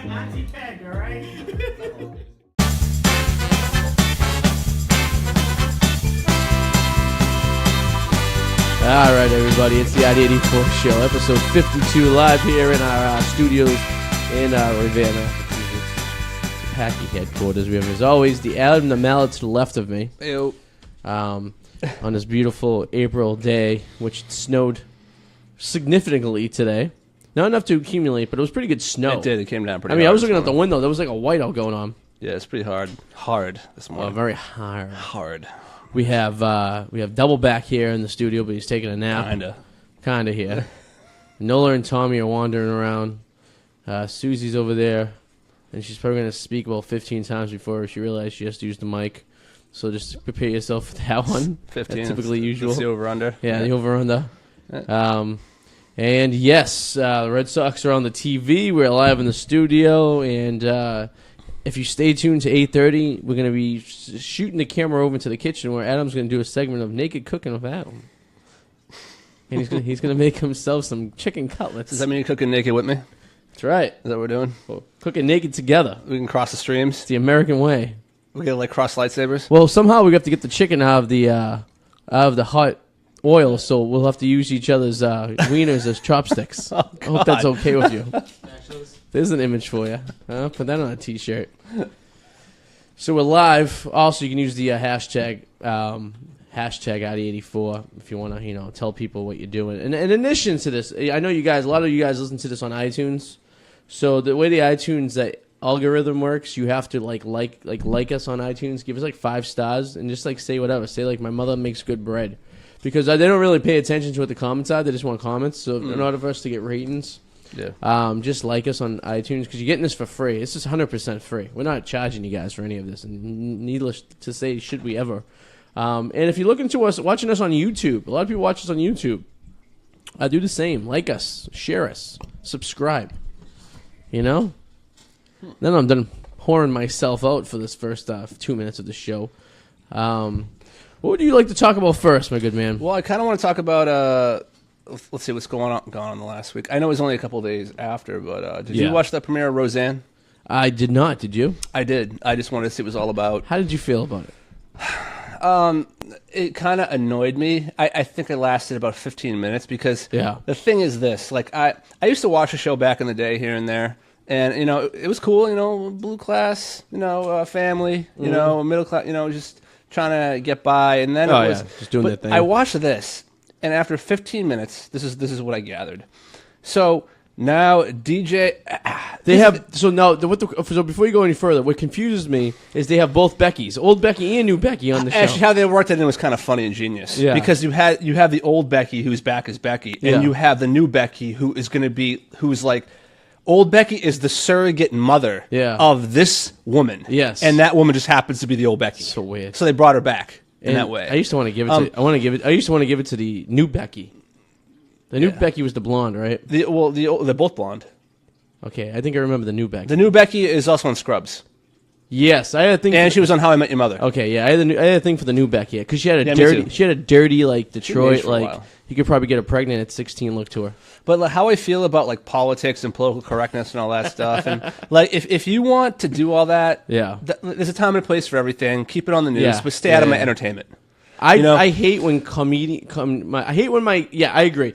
Arty Peg, all right? All right, everybody, it's the Arty 84 show, episode 52, live here in our studios in Ravenna, Massachusetts. Packy headquarters. We have, as always, the Adam the Mallet to the left of me. Ew. On this beautiful April day, which snowed significantly today. Not enough to accumulate, but it was pretty good snow. It did. It came down pretty I mean, hard I was looking this out the morning. window. There was like a whiteout going on. Yeah, it's pretty hard. Hard this morning. Very hard. Hard. We have Double back here in the studio, but he's taking a nap. Kinda here. Nola and Tommy are wandering around. Susie's over there, and she's probably going to speak about 15 times before she realizes she has to use the mic. So just prepare yourself for that one. 15. That's typically usual. That's the over-under. Yeah, the over-under. Yeah. And yes, the Red Sox are on the TV. We're live in the studio, and if you stay tuned to 8:30, we're going to be shooting the camera over to the kitchen where Adam's going to do a segment of naked cooking with Adam. And he's going to make himself some chicken cutlets. Does that mean you're cooking naked with me? Is That's right. that what we're doing? Well, cooking naked together. We can cross the streams. It's the American way. We gotta like cross lightsabers. Well, somehow we have to get the chicken out of the hot oil, so we'll have to use each other's wieners as chopsticks. I hope that's okay with you. There's an image for you. Put that on a t-shirt. So we're live. Also, you can use the hashtag Arty84 if you want to, tell people what you're doing. And in addition to this, I know a lot of you guys listen to this on iTunes. So the way the iTunes algorithm works, you have to like us on iTunes, give us like 5 stars, and just say whatever. Say like my mother makes good bread, because they don't really pay attention to what the comments are. They just want comments. So in order for us to get ratings, just like us on iTunes, because you're getting this for free. It's just 100% free. We're not charging you guys for any of this, and needless to say, should we ever. And if you're looking to us, watching us on YouTube, a lot of people watch us on YouTube. Do the same. Like us, share us, subscribe. Then I'm done pouring myself out for this first 2 minutes of the show. What would you like to talk about first, my good man? Well, I kind of want to talk about. Let's see what's going on the last week. I know it was only a couple of days after, but did you watch the premiere of Roseanne? I did not. Did you? I did. I just wanted to see what it was all about. How did you feel about it? It kind of annoyed me. I think it lasted about 15 minutes because the thing is this. Like I used to watch a show back in the day here and there. And, it was cool, blue class, family, middle class, just trying to get by. And then it was just doing that thing. I watched this, and after 15 minutes, this is what I gathered. So now DJ, so before you go any further, what confuses me is they have both Beckys, old Becky and new Becky on the show. Actually, how they worked it in was kind of funny and genius. Yeah. Because you have the old Becky who's back as Becky, and you have the new Becky who's like. Old Becky is the surrogate mother of this woman. Yes. And that woman just happens to be the old Becky. So weird. So they brought her back in that way. I used to want to give it I used to want to give it to the new Becky. The new Becky was the blonde, right? They're both blonde. Okay, I think I remember the new Becky. The new Becky is also on Scrubs. Yes, I had a thing. And she was on How I Met Your Mother. Okay, yeah, I had a thing for the new Becky because she had a dirty like Detroit you could probably get her pregnant at 16 look to her. But how I feel about politics and political correctness and all that stuff, and if you want to do all that, there's a time and a place for everything. Keep it on the news, but stay out of my entertainment. I hate when I agree.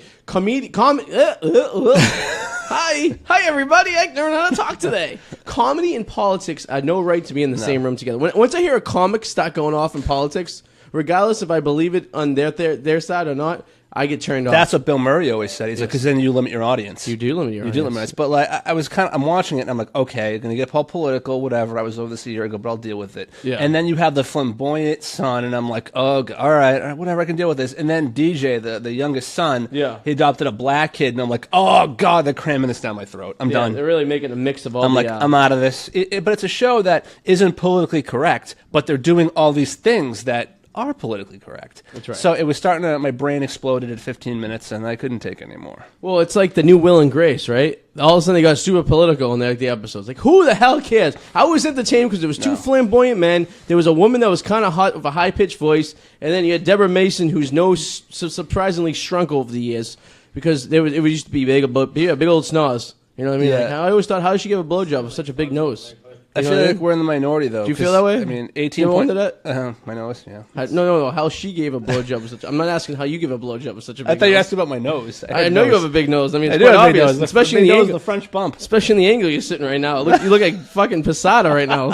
Hi everybody! I learned how to talk today. Comedy and politics had no right to be in the same room together. Once I hear a comic start going off in politics, regardless if I believe it on their side or not, I get turned off. That's what Bill Murray always said. He's like, because then you limit your audience. You do limit your audience. But I'm watching it and I'm like, okay, going to get all political, whatever. I was over this a year ago, but I'll deal with it. Yeah. And then you have the flamboyant son, and I'm like, oh, all right, whatever, I can deal with this. And then DJ, the youngest son, he adopted a black kid, and I'm like, oh god, they're cramming this down my throat. I'm done. They're really making a mix of all. I'm out of this. But it's a show that isn't politically correct, but they're doing all these things that are politically correct. That's right. So it was starting to, my brain exploded at 15 minutes, and I couldn't take anymore. Well, it's like the new Will and Grace, right? All of a sudden they got super political in the episodes. Like, who the hell cares? I was entertained because there was two flamboyant men. There was a woman that was kind of hot with a high-pitched voice, and then you had Deborah Mason, whose nose surprisingly shrunk over the years because it used to be big old snars. You know what I mean? Yeah. Like, I always thought, how does she give a blowjob with such a big nose? I feel like we're in the minority, though. Do you feel that way? I mean, 18 You ever point... wondered that? my nose, yeah. No. How she gave a blowjob with such... I'm not asking how you give a blowjob with such a big nose. I thought you asked about my nose. I know you have a big nose. I mean, it's I do quite have a big obvious. nose. Especially in the angle. The French bump. Especially in the angle you're sitting right now. You look like fucking Posada right now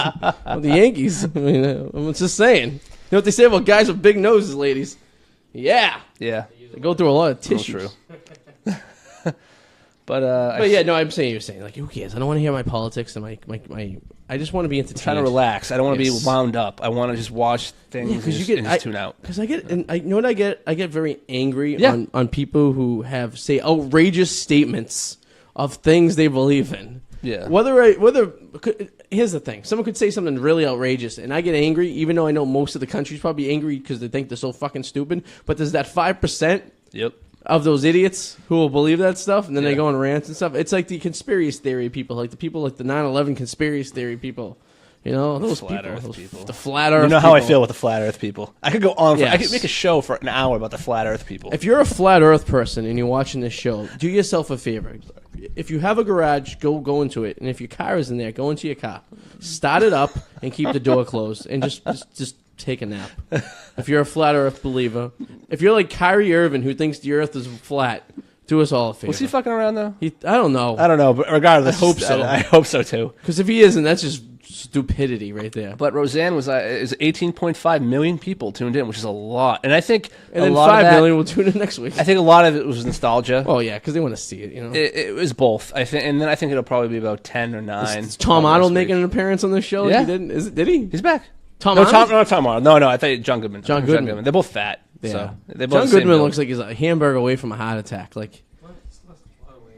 with the Yankees. I mean, I'm just saying. You know what they say about guys with big noses, ladies? Yeah. Yeah. They go through a lot of tissues. True. But yeah, no, I'm saying you're saying, like, who cares? I don't want to hear my politics and my I just want to be entertained. trying to relax. I don't want to Yes. be wound up. I want to just watch things and just tune out. Because you know what I get? I get very angry Yeah. on people who have, say, outrageous statements of things they believe in. Yeah. Here's the thing. Someone could say something really outrageous, and I get angry, even though I know most of the country's probably angry because they think they're so fucking stupid. But there's that 5% Yep. of those idiots who will believe that stuff, and then they Yeah. go on rants and stuff. It's like the conspiracy theory people, like the people like the 9/11 conspiracy theory people. You know, those Flat people, Earth people. the flat Earth. You know how I people. feel with the flat Earth people. I could go on. I Yes. could make a show for an hour about the flat Earth people. If you're a flat Earth person and you're watching this show, do yourself a favor. If you have a garage, go into it, and if your car is in there, go into your car, start it up, and keep the door closed, and just take a nap. If you're a flat Earth believer, if you're like Kyrie Irving who thinks the Earth is flat, do us all a favor. Was he fucking around though? I don't know. I don't know, but regardless, I hope so. I hope so too. Because if he isn't, that's just stupidity right there. But Roseanne is 18.5 million people tuned in, which is a lot. And I think And a then lot 5 of that, million will tune in next week. I think a lot of it was nostalgia. Oh yeah, because they want to see it. You know, It was both. I think, and then I think it'll probably be about 10 or 9. is Tom Arnold making an appearance on this show? Yeah. He didn't. Did he? He's back. Tom No, Arnold? not Tom Arnold. No, I thought John Goodman. John Goodman. They're both fat. Yeah. So they both John the same Goodman build. looks like he's a hamburger away from a heart attack. Like,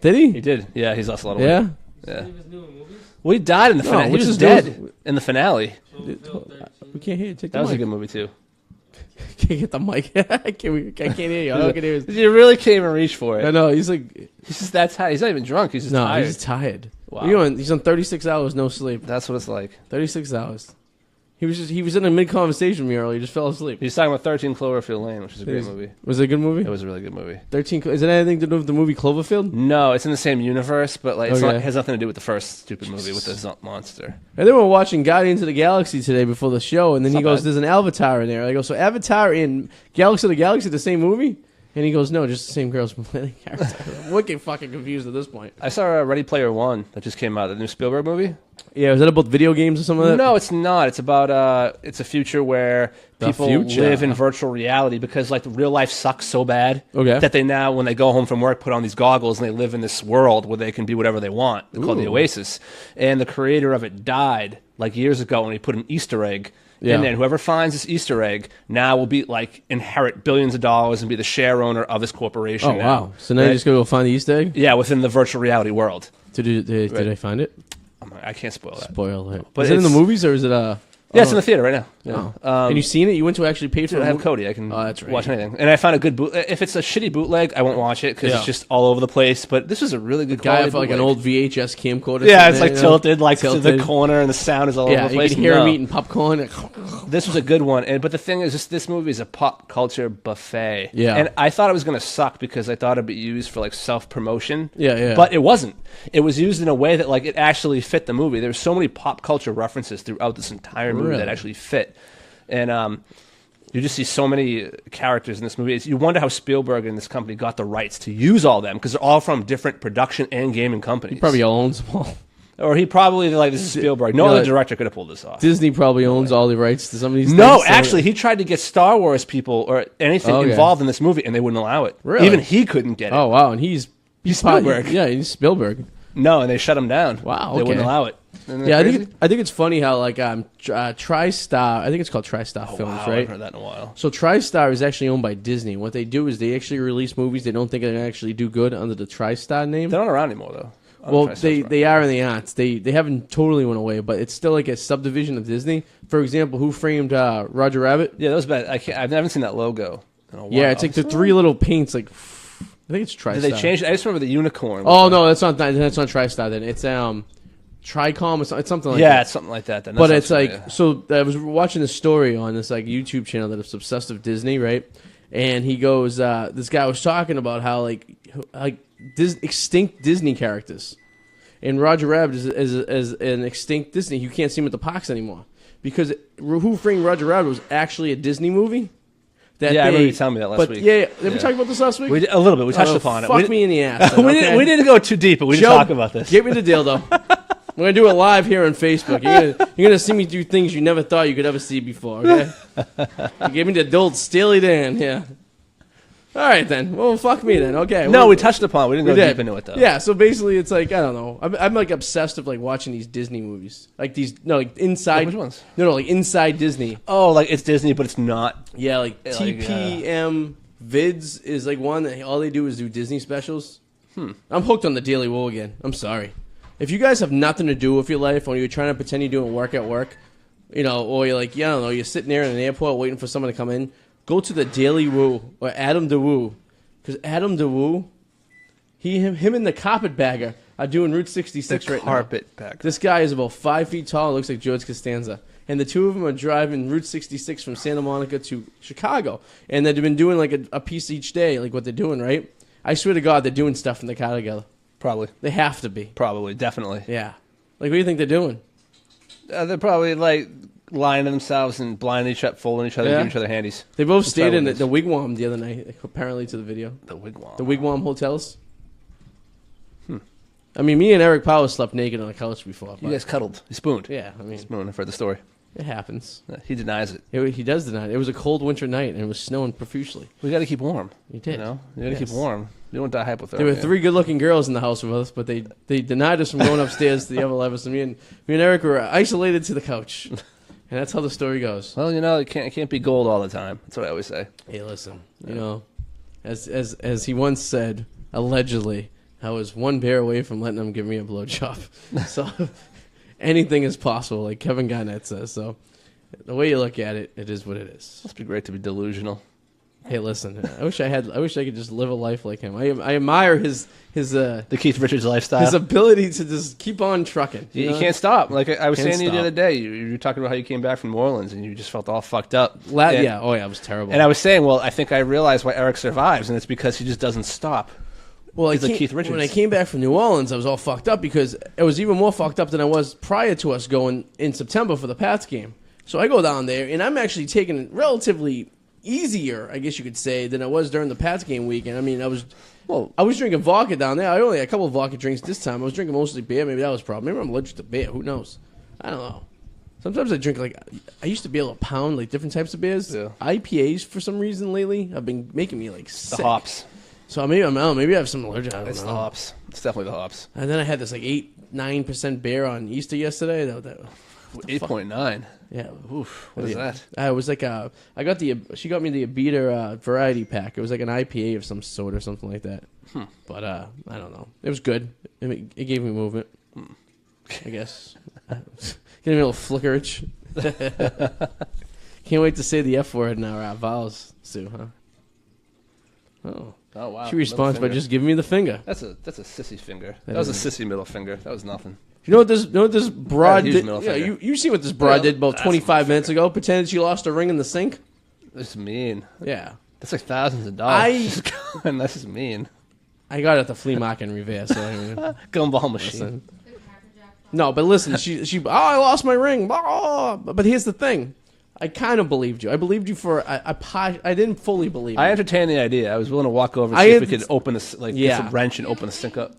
did he? He did. Yeah, he's lost a lot of weight. Yeah. Yeah. Well, he died in the finale. He which was is dead in the finale. We can't hear you. Take the That was a mic. good movie too. Can't get the mic. I can't hear you. I don't can hear you. You really can't even reach for it. I know. He's like, He's just that tired. He's not even drunk. He's just no, tired. he's tired. Wow. He's on 36 hours no sleep. That's what it's like. 36 hours. He was in a mid conversation with me earlier. He just fell asleep. He's talking about 13 Cloverfield Lane, which is a great movie. Was it a good movie? It was a really good movie. 13. Is it anything to do with the movie Cloverfield? No, it's in the same universe, but like Okay. it has nothing to do with the first stupid movie with the monster. And then we're watching Guardians of the Galaxy today before the show, and then he Not goes, bad. "There's an Avatar in there." I go, "So Avatar and Galaxy of the Galaxy the same movie?" And he goes, "No, just the same girls playing character." I'm wicked fucking confused at this point. I saw Ready Player One that just came out, the new Spielberg movie. Yeah, is that about video games or something like that? No, it's not. It's about it's a future where people live in virtual reality because like real life sucks so bad that they now, when they go home from work, put on these goggles and they live in this world where they can be whatever they want. It's called the Oasis. And the creator of it died like years ago when he put an Easter egg. Yeah. And then whoever finds this Easter egg now will be like inherit billions of dollars and be the share owner of this corporation. Oh wow! So now you just gotta go find the Easter egg. Yeah, within the virtual reality world. Did I find it? I can't spoil that. Spoil it. But Is it in the it's- movies or is it Yeah, it's in the theater right now. Yeah. Oh. And you seen it? You went to actually pay for I it? have Cody. I can that's right. watch anything. And I found a good boot. If it's a shitty bootleg, I won't watch it because Yeah. it's just all over the place. But this is a really good Guy quality have like an bootleg. old VHS camcorder. Yeah, sitting it's there, like you know? tilted, like to Tilted. the corner, and the sound is all Yeah, over the you place. can hear him No. eating popcorn. This was a good one, but the thing is, this movie is a pop culture buffet. Yeah. And I thought it was going to suck because I thought it'd be used for like self promotion. Yeah. But it wasn't. It was used in a way that like it actually fit the movie. There's so many pop culture references throughout this entire movie that actually fit, and you just see so many characters in this movie. You wonder how Spielberg and this company got the rights to use all them because they're all from different production and gaming companies. Probably owns them all. Or he probably like, this is Spielberg. No other director could have pulled this off. Disney probably owns all the rights to some of these No, things. actually, he tried to get Star Wars people or anything involved in this movie, and they wouldn't allow it. Really? Even he couldn't get it. Oh, wow. And he's Spielberg. Yeah, he's Spielberg. No, and they shut him down. Wow, They wouldn't okay. allow it. Isn't that Yeah, crazy? I think it's funny how like TriStar, I think it's called TriStar Films, Wow, right? I've heard that in a while. So TriStar is actually owned by Disney. What they do is they actually release movies they don't think are going to actually do good under the TriStar name. They're not around anymore, though. Well, they are and they aren't. They haven't totally went away, but it's still like a subdivision of Disney. For example, Who Framed Roger Rabbit? Yeah, that was bad. I haven't seen that logo in a while. Yeah, it's like the three little paints. Like I think it's TriStar. Did they change it? I just remember the unicorn. Oh no, that's not TriStar. Then it's Tricom. It's something like that. Yeah, it's something like that. Then. But it's like, so I was watching a story on this like YouTube channel that's obsessed with Disney, right? And he goes, this guy was talking about how like extinct Disney characters. And Roger Rabbit is an extinct Disney. You can't see him at the parks anymore because Who Framed Roger Rabbit was actually a Disney movie. I remember you telling me that last week. Yeah. Did we talk about this last week? We did, a little bit. We touched upon it. Fuck me in the ass. Then, okay? we didn't go too deep, but we did talk about this. Give me the dildo. We're going to do it live here on Facebook. You're gonna see me do things you never thought you could ever see before, okay? You gave me the old Steely Dan, yeah. All right, then. Well, fuck me then. Okay. No, we touched upon it. We didn't go deep into it, though. Yeah, so basically it's like, I don't know. I'm like obsessed with like watching these Disney movies. Like like inside. Which ones? No, like inside Disney. Oh, like it's Disney, but it's not. Yeah, like TPM Vids is like one that all they do is do Disney specials. I'm hooked on the Daily Wool again. I'm sorry. If you guys have nothing to do with your life or you're trying to pretend you're doing work at work, or you're like, I don't know, you're sitting there in an airport waiting for someone to come in, go to the Daily Woo or Adam DeWoo. Because Adam DeWoo, him and the carpetbagger are doing Route 66 right now. Carpetbagger. This guy is about 5 feet tall. Looks like George Costanza. And the two of them are driving Route 66 from Santa Monica to Chicago. And they've been doing like a piece each day, like what they're doing, right? I swear to God, they're doing stuff in the car together. Probably. They have to be. Probably. Definitely. Yeah. Like, what do you think they're doing? They're probably like lying to themselves and blinding each other, folding each other, giving each other handies. They both stayed in the Wigwam the other night, apparently to the video. The Wigwam. The Wigwam hotels. I mean, me and Eric Powell slept naked on a couch before. You guys cuddled. You spooned. Yeah, I mean. Spooned. I've heard the story. It happens. He denies it. He does deny it. It was a cold winter night, and it was snowing profusely. We got to keep warm. You did. You got to keep warm. You don't die hypothermia. There were 3 good-looking girls in the house with us, but they denied us from going upstairs to the other level. So me and Eric were isolated to the couch, and that's how the story goes. Well, it can't be gold all the time. That's what I always say. Hey, listen, as he once said, allegedly, I was one bear away from letting him give me a blowjob. So anything is possible, like Kevin Garnett says. So the way you look at it, it is what it is. Must be great to be delusional. Hey, listen, I wish I could just live a life like him. I admire his the Keith Richards lifestyle, his ability to just keep on trucking. You can't stop. Like I was saying to you the other day, you were talking about how you came back from New Orleans and you just felt all fucked up. It was terrible. And I was saying, well, I think I realized why Eric survives, and it's because he just doesn't stop. Well, like Keith Richards. When I came back from New Orleans, I was all fucked up because it was even more fucked up than I was prior to us going in September for the Pats game. So I go down there, and I'm actually taking it relatively easier, I guess you could say, than I was during the Pats game weekend. I mean, I was drinking vodka down there. I only had a couple of vodka drinks this time. I was drinking mostly beer. Maybe that was a problem. Maybe I'm allergic to beer. Who knows? I don't know. Sometimes I drink I used to be able to pound different types of beers. Yeah. IPAs for some reason lately have been making me sick. The hops. So maybe I have some allergy. I don't know. It's the hops. It's definitely the hops. And then I had this 8-9% beer on Easter yesterday. That 8.9. Yeah. Oof. What is that? It was like she got me the Abita variety pack. It was like an IPA of some sort or something like that. But I don't know. It was good. It gave me movement. I guess. Gave me a little flickerage. Can't wait to say the F word in our vowels, Sue, huh? Oh wow! She responds by just giving me the finger. That's a sissy finger. That was a sissy middle finger. That was nothing. You know what this broad did? Yeah, you see what this broad did about 25 minutes ago? Pretended she lost a ring in the sink. That's mean. Yeah, that's like thousands of dollars. That's just mean. I got it at the flea market in Revere. So gumball machine. Listen. No, but listen, she I lost my ring. But here's the thing. I kind of believed you. I believed you for I didn't fully believe you. I entertained the idea. I was willing to walk over and see if we could open get some wrench and open the sink up.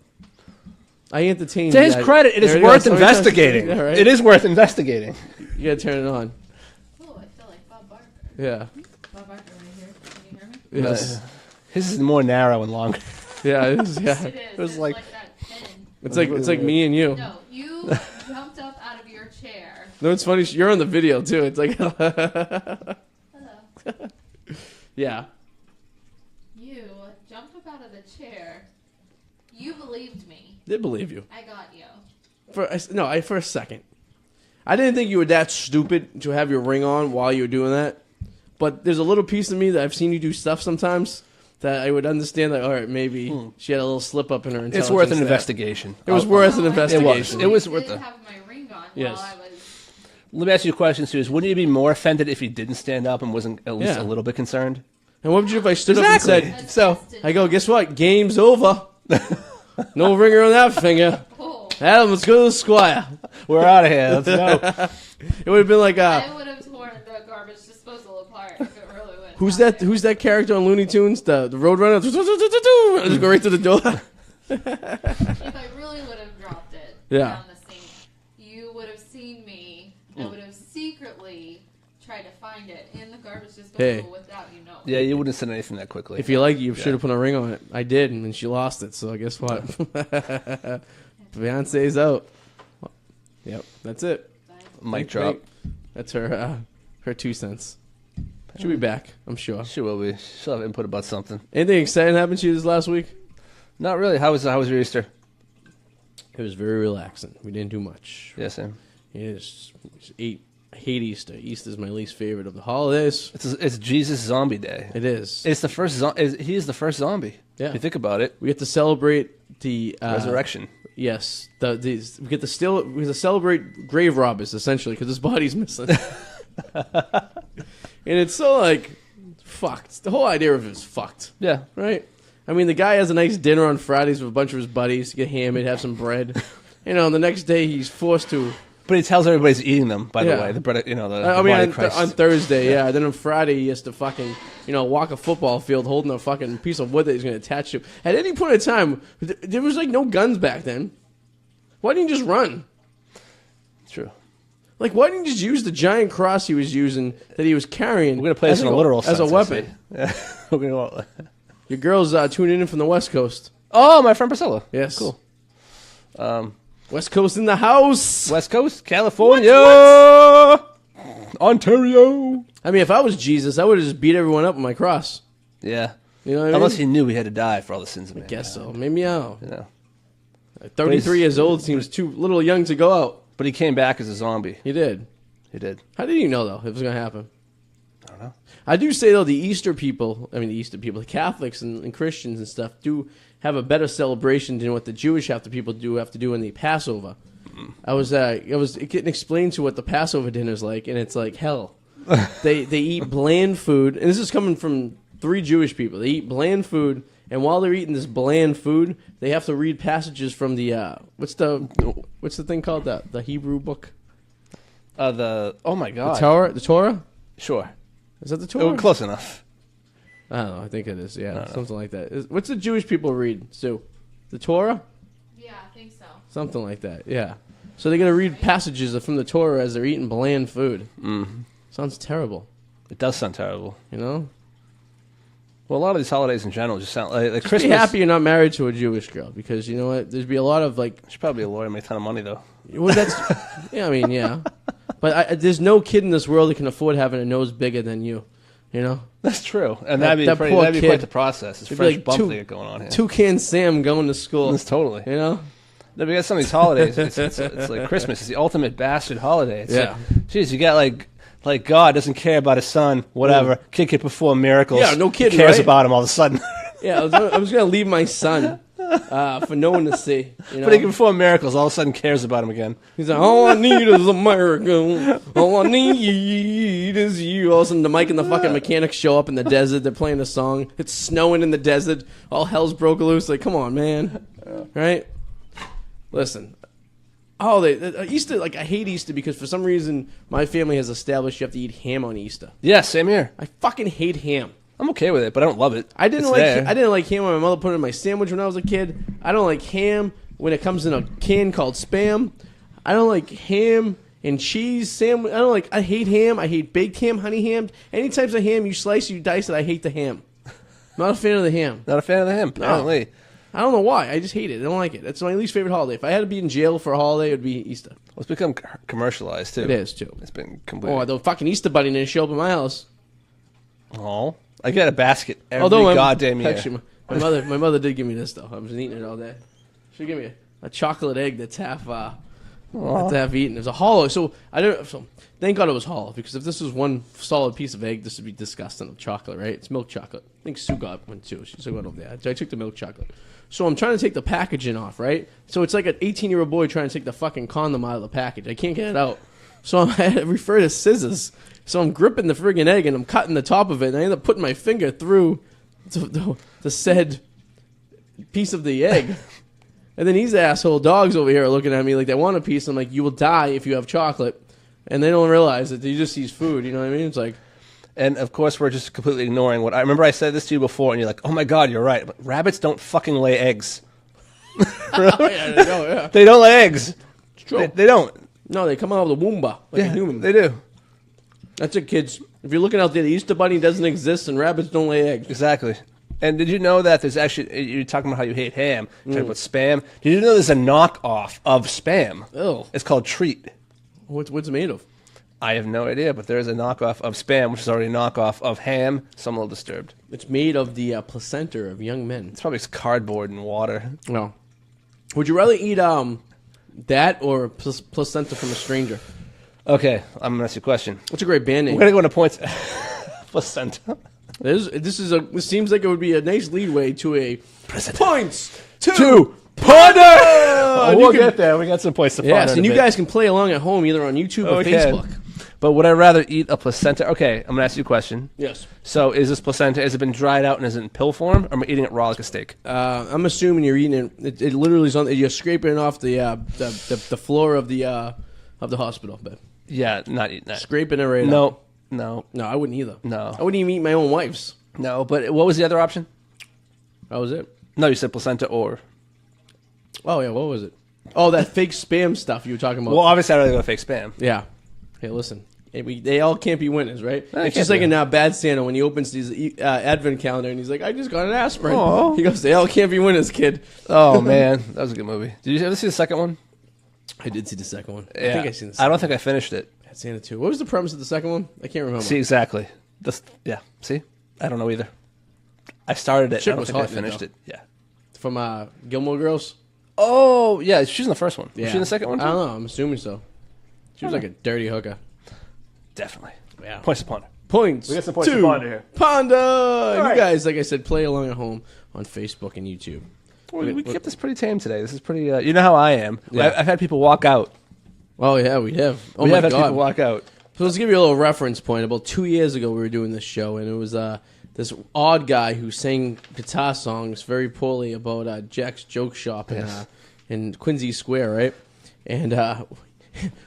I entertained. To his credit, it is worth investigating. Yeah, right? It is worth investigating. You gotta turn it on. Oh, I feel like Bob Barker. Yeah. Bob Barker right here. Can you hear me? Yes. His is more narrow and longer. Yeah, it is. Yeah. It is. It was like that pin. It's like me and you. No, you jumped up out of your chair. No, it's funny. You're on the video too. It's like. Hello. Yeah. You jumped up out of the chair. You believed me. Did believe you. I got you. For a second. I didn't think you were that stupid to have your ring on while you were doing that. But there's a little piece of me that I've seen you do stuff sometimes that I would understand that, all right, maybe she had a little slip up in her intelligence. It's worth an investigation. It was worth an investigation. It was worth it. I did have my ring on while I was... Let me ask you a question, Sue. Wouldn't you be more offended if he didn't stand up and wasn't at least a little bit concerned? And what would you do if I stood up and said, so, I go, guess what? Game's over. No ringer on that finger. Oh. Adam, let's go to the Squire. We're out of here. Let's go. It would have been like, I would have torn the garbage disposal apart if it really went. who's that character on Looney Tunes? The Roadrunner? And just go right to the door. If I really would have dropped it down the sink, you would have seen me. I would have secretly tried to find it in the garbage disposal without you knowing. Yeah, you wouldn't send anything that quickly. If you like, you should have put a ring on it. I did, and then she lost it. So guess what? Beyonce's out. Yep, that's it. Mic drop. That's her 2 cents. She'll be back, I'm sure. She will be. She'll have input about something. Anything exciting happened to you this last week? Not really. How was your Easter? It was very relaxing. We didn't do much. Yeah, same. I hate Easter. Easter's my least favorite of the holidays. It's Jesus Zombie Day. It is. It's the first. He is the first zombie. Yeah. If you think about it, We get to celebrate the resurrection. Yes, we get to celebrate grave robbers essentially because his body's missing, and it's so like fucked. The whole idea of it is fucked. Yeah. Right. I mean, the guy has a nice dinner on Fridays with a bunch of his buddies, get hammered, have some bread. And the next day he's forced to. But he tells everybody he's eating them. By the way, the bread. The body of Christ. On Thursday, yeah. Then on Friday he has to fucking walk a football field holding a fucking piece of wood that he's going to attach to. At any point in time, there was like no guns back then. Why didn't you just run? True. Like, why didn't you just use the giant cross he was using that he was carrying? We're gonna play this in a literal sense, as a weapon. Yeah. Your girl's tuning in from the West Coast. Oh, my friend Priscilla. Yes. Cool. West Coast in the house. West Coast, California, Ontario. I mean, if I was Jesus, I would have just beat everyone up with my cross. Yeah. You know what I mean? Unless he knew he had to die for all the sins of man. I guess so. Maybe I'll. 33 years old seems too little young to go out. But he came back as a zombie. He did. How did you know, though, it was going to happen? I don't know. I do say, though, the Catholics and Christians and stuff do have a better celebration than what the Jewish have to do in the Passover. I was getting explained to what the Passover dinner is like, and it's like hell. They eat bland food, and this is coming from 3 Jewish people. They eat bland food, and while they're eating this bland food, they have to read passages from the what's the thing called, the Hebrew book? Oh my God. The Torah? Sure. Is that the Torah? Close enough. I don't know. I think it is. Yeah, something like that. What's the Jewish people read, Sue? The Torah? Yeah, I think so. Something like that. Yeah. So they're gonna read passages from the Torah as they're eating bland food. Mm-hmm. Sounds terrible. It does sound terrible. Well, a lot of these holidays in general just sound like just Christmas. Be happy you're not married to a Jewish girl because you know what? There'd be a lot of like. She's probably a lawyer, make a ton of money though. Well, that's. Yeah, I mean, yeah. But there's no kid in this world that can afford having a nose bigger than you. That's true, and that'd be quite the process. It's fresh bump they got going on here. Toucan Sam going to school. That's totally. No, we got some of these holidays. It's like Christmas. It's the ultimate bastard holiday. It's geez, you got like God doesn't care about his son. Whatever, kid can perform miracles. Yeah, no kid cares about him all of a sudden. Yeah, I was gonna leave my son for no one to see. But he can perform miracles. All of a sudden, cares about him again. He's like, all I need is a miracle. All I need is you. All of a sudden, the Mike and the fucking mechanics show up in the desert. They're playing a song. It's snowing in the desert. All hell's broke loose. Like, come on, man. Right? Listen. Easter, I hate Easter because for some reason my family has established you have to eat ham on Easter. Yeah, same here. I fucking hate ham. I'm okay with it, but I don't love it. I didn't like ham when my mother put it in my sandwich when I was a kid. I don't like ham when it comes in a can called Spam. I don't like ham and cheese sandwich. I hate ham. I hate baked ham, honey ham. Any types of ham you slice, you dice it. I hate the ham. Not a fan of the ham. Not a fan of the ham, apparently. No. I don't know why. I just hate it. I don't like it. It's my least favorite holiday. If I had to be in jail for a holiday, it would be Easter. Well, it's become commercialized, too. It is, too. It's been completely... Oh, the fucking Easter bunny didn't show up at my house. Oh. I get a basket every goddamn year. Actually, my mother did give me this, though. I was eating it all day. She gave me a chocolate egg that's half eaten. It was a hollow. So thank God it was hollow, because if this was one solid piece of egg, this would be disgusting of chocolate, right? It's milk chocolate. I think Sue got one, too. She went over there. I took the milk chocolate. So I'm trying to take the packaging off, right? So it's like an 18-year-old boy trying to take the fucking condom out of the package. I can't get it out. So I refer to scissors. So I'm gripping the friggin' egg and I'm cutting the top of it. And I end up putting my finger through the said piece of the egg. And then these asshole dogs over here are looking at me like they want a piece. I'm like, you will die if you have chocolate. And they don't realize that they just sees food. You know what I mean? It's like... And, of course, we're just completely ignoring what... I remember I said this to you before, and you're like, oh, my God, you're right. But rabbits don't fucking lay eggs. Yeah. They don't lay eggs. It's true. They don't. No, they come out of the womb like a human. They do. That's it, kids. If you're looking out there, the Easter Bunny doesn't exist, and rabbits don't lay eggs. Exactly. And did you know that there's actually... You're talking about how you hate ham. Talking about Spam. Did you know there's a knockoff of Spam? Oh. It's called Treat. What's it made of? I have no idea, but there is a knockoff of Spam, which is already a knockoff of ham. So I'm a little disturbed. It's made of the placenta of young men. It's probably cardboard and water. No. Would you rather eat that or placenta from a stranger? Okay, I'm going to ask you a question. What's a great band name? We're going to go into points. Placenta. This seems like it would be a nice leadway to a points to ponder. Oh, we'll get there. We got some points to ponder. Yes, and you guys can play along at home either on YouTube or Facebook. But would I rather eat a placenta? Okay, I'm going to ask you a question. Yes. So is this placenta, has it been dried out and is it in pill form, or am I eating it raw like a steak? I'm assuming you're eating it. It literally is on. You're scraping it off the floor of the hospital bed. Yeah, not eating that. Scraping it right up. No, I wouldn't either. No. I wouldn't even eat my own wife's. No, but what was the other option? That was it. No, you said placenta or... Oh, yeah, what was it? Oh, that fake Spam stuff you were talking about. Well, obviously I'd rather go fake Spam. Yeah. Hey, listen. They all can't be winners, right? It's just like in Bad Santa when he opens his advent calendar and he's like, I just got an aspirin. Aww. He goes, they all can't be winners, kid. Oh, man. That was a good movie. Did you ever see the second one? I did see the second one. Yeah. I think I seen the second one. I don't think I finished it. Bad Santa 2. What was the premise of the second one? I can't remember. See, exactly. Yeah, see? I don't know either. I started it. I don't think I finished it. Yeah. From Gilmore Girls? Oh, yeah. She's in the first one. Yeah. Was she in the second one too? I don't know. I'm assuming so. She was like a dirty hooker. Definitely. Yeah. Points to ponder. Points. We got some points to ponder here. Ponder! Right. You guys, like I said, play along at home on Facebook and YouTube. Well, we kept this pretty tame today. This is pretty... you know how I am. Yeah. I've had people walk out. Oh, yeah, we have. Oh, we my have had God. people walk out. So let's give you a little reference point. About 2 years ago, we were doing this show, and it was this odd guy who sang guitar songs very poorly about Jack's Joke Shop in Quincy Square, right? And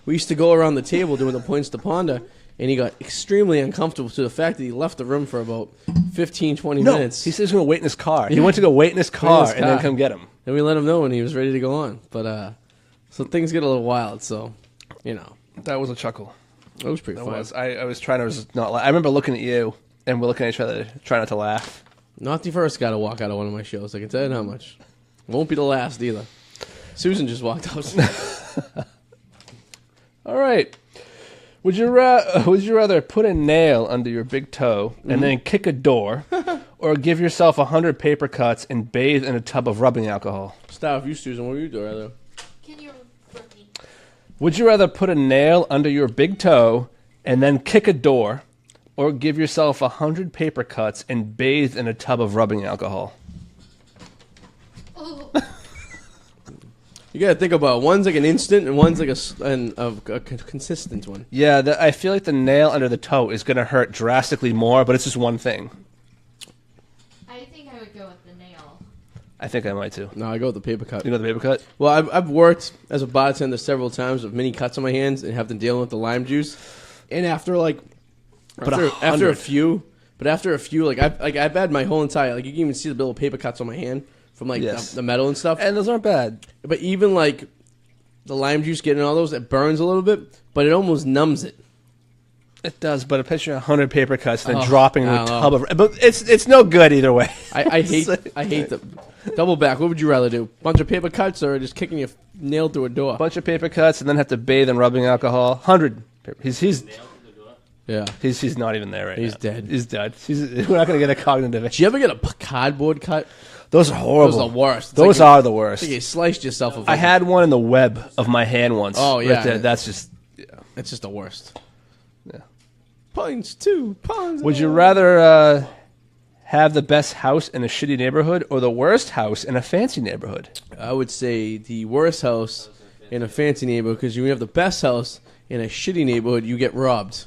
we used to go around the table doing the points to ponder, and he got extremely uncomfortable to the fact that he left the room for about 15, 20 minutes. He said he was going to wait in his car. He went to go wait in his car and then come get him. And we let him know when he was ready to go on. But so things get a little wild, so, you know. That was a chuckle. It was pretty fun. I was trying to not laugh. I remember looking at you, and we're looking at each other, trying not to laugh. Not the first guy to walk out of one of my shows, I can tell you how much. Won't be the last either. Susan just walked out. All right. Would you rather put a nail under your big toe and then kick a door, or give yourself 100 paper cuts and bathe in a tub of rubbing alcohol? Stop, you, Susan. What would you do rather? Can you repeat? Would you rather put a nail under your big toe and then kick a door, or give yourself 100 paper cuts and bathe in a tub of rubbing alcohol? Oh. You gotta think about it. One's like an instant, and one's like a consistent one. Yeah, I feel like the nail under the toe is gonna hurt drastically more, but it's just one thing. I think I would go with the nail. I think I might too. No, I go with the paper cut. You know the paper cut? Well, I've worked as a bartender several times with many cuts on my hands and have to deal with the lime juice. And after a few, like I've had my whole entire, like you can even see the little paper cuts on my hand from like the metal and stuff. And those aren't bad. But even like the lime juice getting all those, it burns a little bit, but it almost numbs it. It does, but a picture of 100 paper cuts and then dropping in a tub of... But it's no good either way. I hate the... Double back, what would you rather do? Bunch of paper cuts or just kicking your nail through a door? Bunch of paper cuts and then have to bathe in rubbing alcohol. 100. He's not even there right now. He's dead. He's dead. We're not going to get a cognitive... Did you ever get a cardboard cut? Those are horrible. Those are the worst. Those are the worst. Like you sliced yourself. I had one in the web of my hand once. Oh, yeah. Right there. That's just... Yeah. It's just the worst. Yeah. Punch two. Punch. Would you rather have the best house in a shitty neighborhood or the worst house in a fancy neighborhood? I would say the worst house in a fancy neighborhood, because when you have the best house in a shitty neighborhood, you get robbed.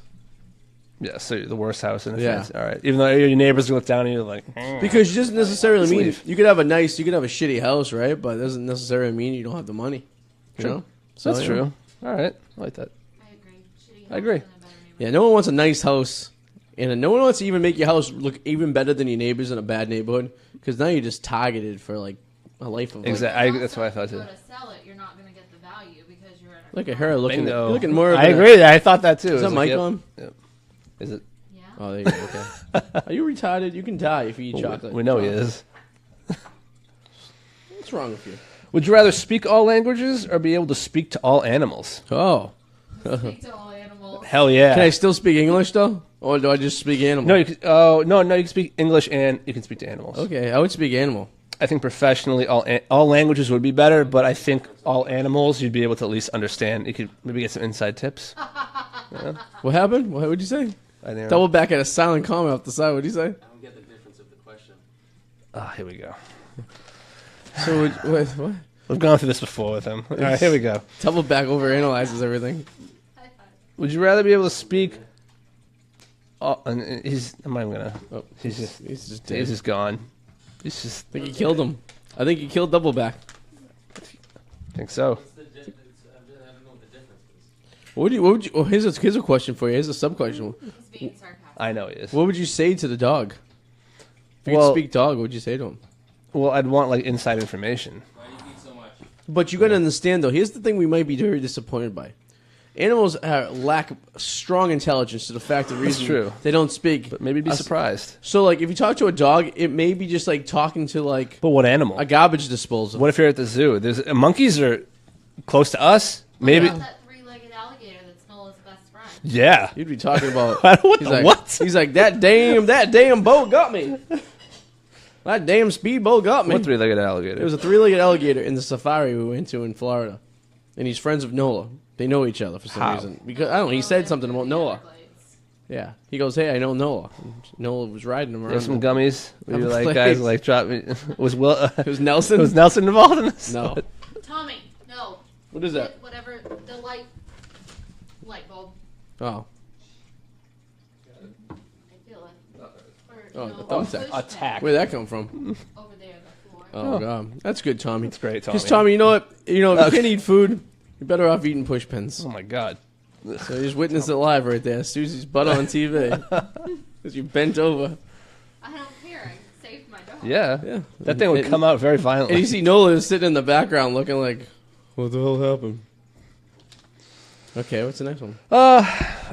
Yeah, so you're the worst house in the fence. All right, even though your neighbors look down and you're like, because it doesn't necessarily mean you could have a shitty house, right? But it doesn't necessarily mean you don't have the money. You know? So, that's true. All right, I like that. I agree. Yeah, no one wants a nice house, and no one wants to even make your house look even better than your neighbors in a bad neighborhood, because now you're just targeted for like a life of exactly. That's what I thought too. To sell it, you're not going to get the value because you're in a look at her looking. You're looking more. I agree. I thought that too. Is that mic on? Yep. Is it? Yeah. Oh, there you go. Okay. Are you retarded? You can die if you eat chocolate. We know he is. What's wrong with you? Would you rather speak all languages or be able to speak to all animals? Oh. Speak to all animals. Hell yeah. Can I still speak English though, or do I just speak animal? No, you can, no. You can speak English and you can speak to animals. Okay, I would speak animal. I think professionally, all languages would be better, but I think all animals you'd be able to at least understand. You could maybe get some inside tips. Yeah. What happened? What would you say? Double back at a silent comment off the side. What did you say? I don't get the difference of the question. Here we go. So what? We've gone through this before with him. All right, here we go. Double back over analyzes everything. Would you rather be able to speak? And he's. I'm not even gonna. Oh, he's just dead. He's just gone. He's just. I think he killed him. I think he killed Doubleback. I think so. I don't know what the difference is. What would you? Oh, here's a question for you. Here's a sub question. He's being sarcastic. I know he is. What would you say to the dog? If you could speak dog, what would you say to him? Well, I'd want like inside information. Why do you eat so much? But you got to understand though. Here's the thing: we might be very disappointed by. Animals lack strong intelligence to the fact of the reason true. They don't speak. But maybe be surprised. So, like, if you talk to a dog, it may be just like talking to like. But what animal? A garbage disposal. What if you're at the zoo? There's monkeys are close to us. Maybe that three-legged alligator that's Nola's best friend. Yeah. You'd be talking about. What? He's like that damn boat got me. That damn speedboat got me. What three-legged alligator? It was a three-legged alligator in the safari we went to in Florida, and he's friends with Nola. They know each other for some reason. Because I don't know. He said something about Nola. Yeah, he goes, "Hey, I know Nola." And Nola was riding him around. There's some gummies. We were like, guys, like, drop me. Was Nelson? Was Nelson involved in this? No. Tommy, no. What is that? Whatever the light bulb. Oh. I feel it. Oh, the thumbtack. Attack. Where'd that come from? Over there, the floor. Oh God, that's good, Tommy. That's great, Tommy. Because Tommy, you know what? If you can't eat food, you're better off eating push pins. Oh my God. So you just witnessed it live right there. Susie's butt on TV. Because you bent over. I don't care. I saved my dog. Yeah. That thing would come out very violently. And you see Nola is sitting in the background looking like, what the hell happened? Okay, what's the next one? All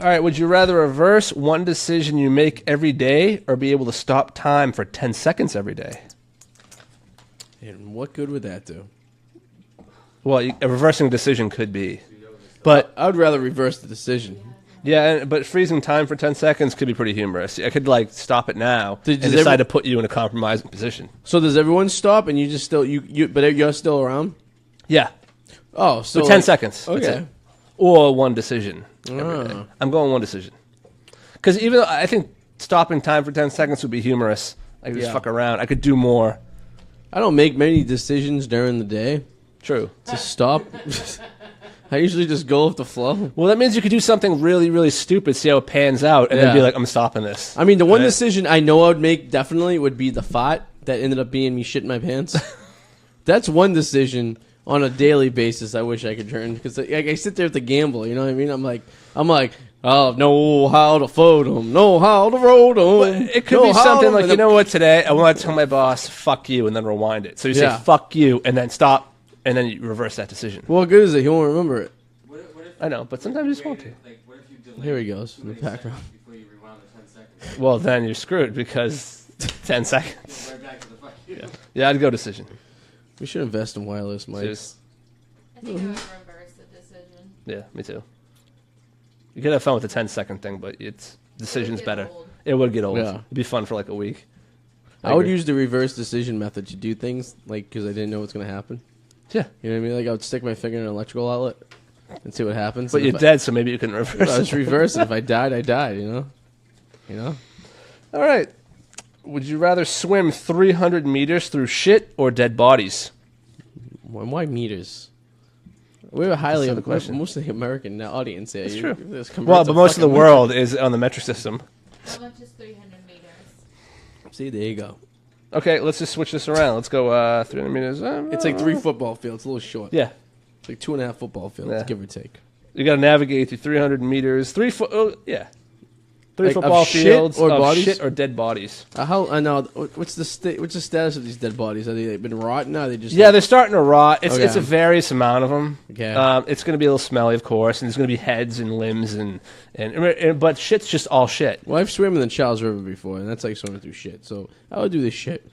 right. Would you rather reverse one decision you make every day or be able to stop time for 10 seconds every day? And what good would that do? Well, a reversing a decision could be. But I would rather reverse the decision. Yeah, but freezing time for 10 seconds could be pretty humorous. I could, like, stop it now and decide to put you in a compromising position. So does everyone stop and you just still, but you're still around? Yeah. Oh, so. 10 seconds. Okay. Or one decision every day. I'm going one decision. Because even though I think stopping time for 10 seconds would be humorous, I could just fuck around. I could do more. I don't make many decisions during the day. True. To stop. I usually just go with the flow. Well, that means you could do something really, really stupid, see how it pans out, and then be like, I'm stopping this. I mean, the one decision I know I would make definitely would be the fart that ended up being me shitting my pants. That's one decision on a daily basis I wish I could turn. Because I sit there at the gamble, you know what I mean? I'm like, oh, know how to fold them, know how to roll them. Well, it could be something like, you know what, today I want to tell my boss, fuck you, and then rewind it. So you say, fuck you, and then stop. And then you reverse that decision. What good is it? He won't remember it. What if I know, but sometimes you just want to. Like, what if you delay Here he goes in the background. Before you rewound the 10 seconds? Well, then you're screwed because 10 seconds. Right back to the fuck you. Yeah, I'd go decision. We should invest in wireless mics. I think I would reverse the decision. Yeah, me too. You could have fun with the 10-second thing, but decision's better. Old. It would get old. Yeah. It'd be fun for like a week. I would use the reverse decision method to do things, like, because I didn't know what's going to happen. Yeah. You know what I mean? Like, I would stick my finger in an electrical outlet and see what happens. But you're dead, so maybe you can reverse it. I just reverse it. If I died, I died, you know? All right. Would you rather swim 300 meters through shit or dead bodies? Why meters? We have a highly the question. mostly American audience here. That's true. Well, but most of the world is on the metric system. How much is 300 meters? See, there you go. Okay, let's just switch this around. Let's go 300 meters. It's like 3 football fields. A little short. Yeah. It's like 2.5 football fields, give or take. You got to navigate through 300 meters. 3 foot. Oh, yeah. 3 like football fields or of bodies? shit or dead bodies. I know. What's the status of these dead bodies? Have they been rotten? Or are they just they're starting to rot. It's a various amount of them. Okay. It's going to be a little smelly, of course, and there's going to be heads and limbs and but shit's just all shit. Well, I've swam in the Charles River before, and that's like swimming through shit. So I would do this shit.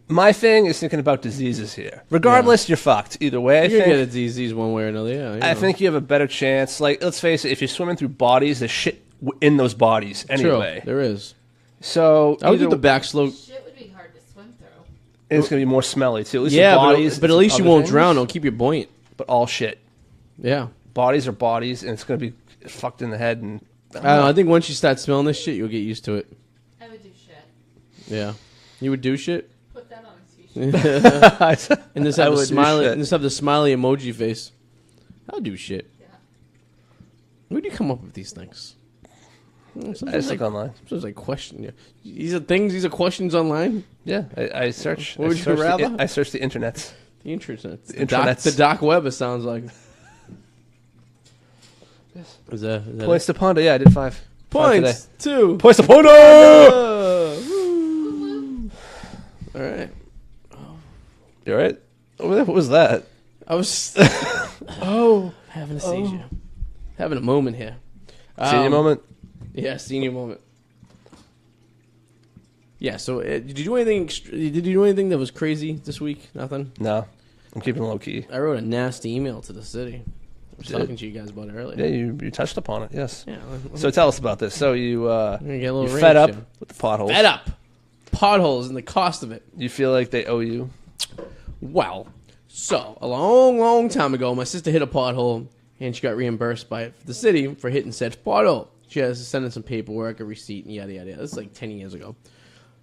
My thing is thinking about diseases here. Regardless, you're fucked either way. You're gonna get a disease one way or another. Yeah. I think you have a better chance. Like, let's face it, if you're swimming through bodies, there's shit in those bodies anyway. True, there is. So I would do the back slope. Shit would be hard to swim through. It's going to be more smelly too. At least Yeah, bodies, but at least you won't things, drown. It'll keep you buoyant. But all shit. Yeah. Bodies are bodies, and it's going to be fucked in the head. And I don't know. I think once you start smelling this shit, you'll get used to it. I would do shit. Yeah. You would do shit? Put that on a t-shirt. And just have the smiley emoji face. I'll do shit. Yeah. Where do you come up with these things? I just look online. Sometimes I question you. These are things. These are questions online. Yeah, I search. What would you rather? I search the internets. The internet. The dark web. It sounds like. Yes. Is that Points to Ponda. Yeah, I did 5. Points 2. Points to Ponda. All right. You all right? What was that? I was having a seizure. Having a moment here. Senior moment? Yeah, senior moment. Yeah, so did you do anything that was crazy this week? Nothing? No. I'm keeping low key. I wrote a nasty email to the city. I was talking to you guys about it earlier. Yeah, you touched upon it, yes. Yeah. So tell us about this. So you you're fed up with the potholes. Fed up. Potholes and the cost of it. You feel like they owe you? Well, so a long time ago, my sister hit a pothole and she got reimbursed by the city for hitting said pothole. She has to send in some paperwork, a receipt, and yada yada. This is like 10 years ago.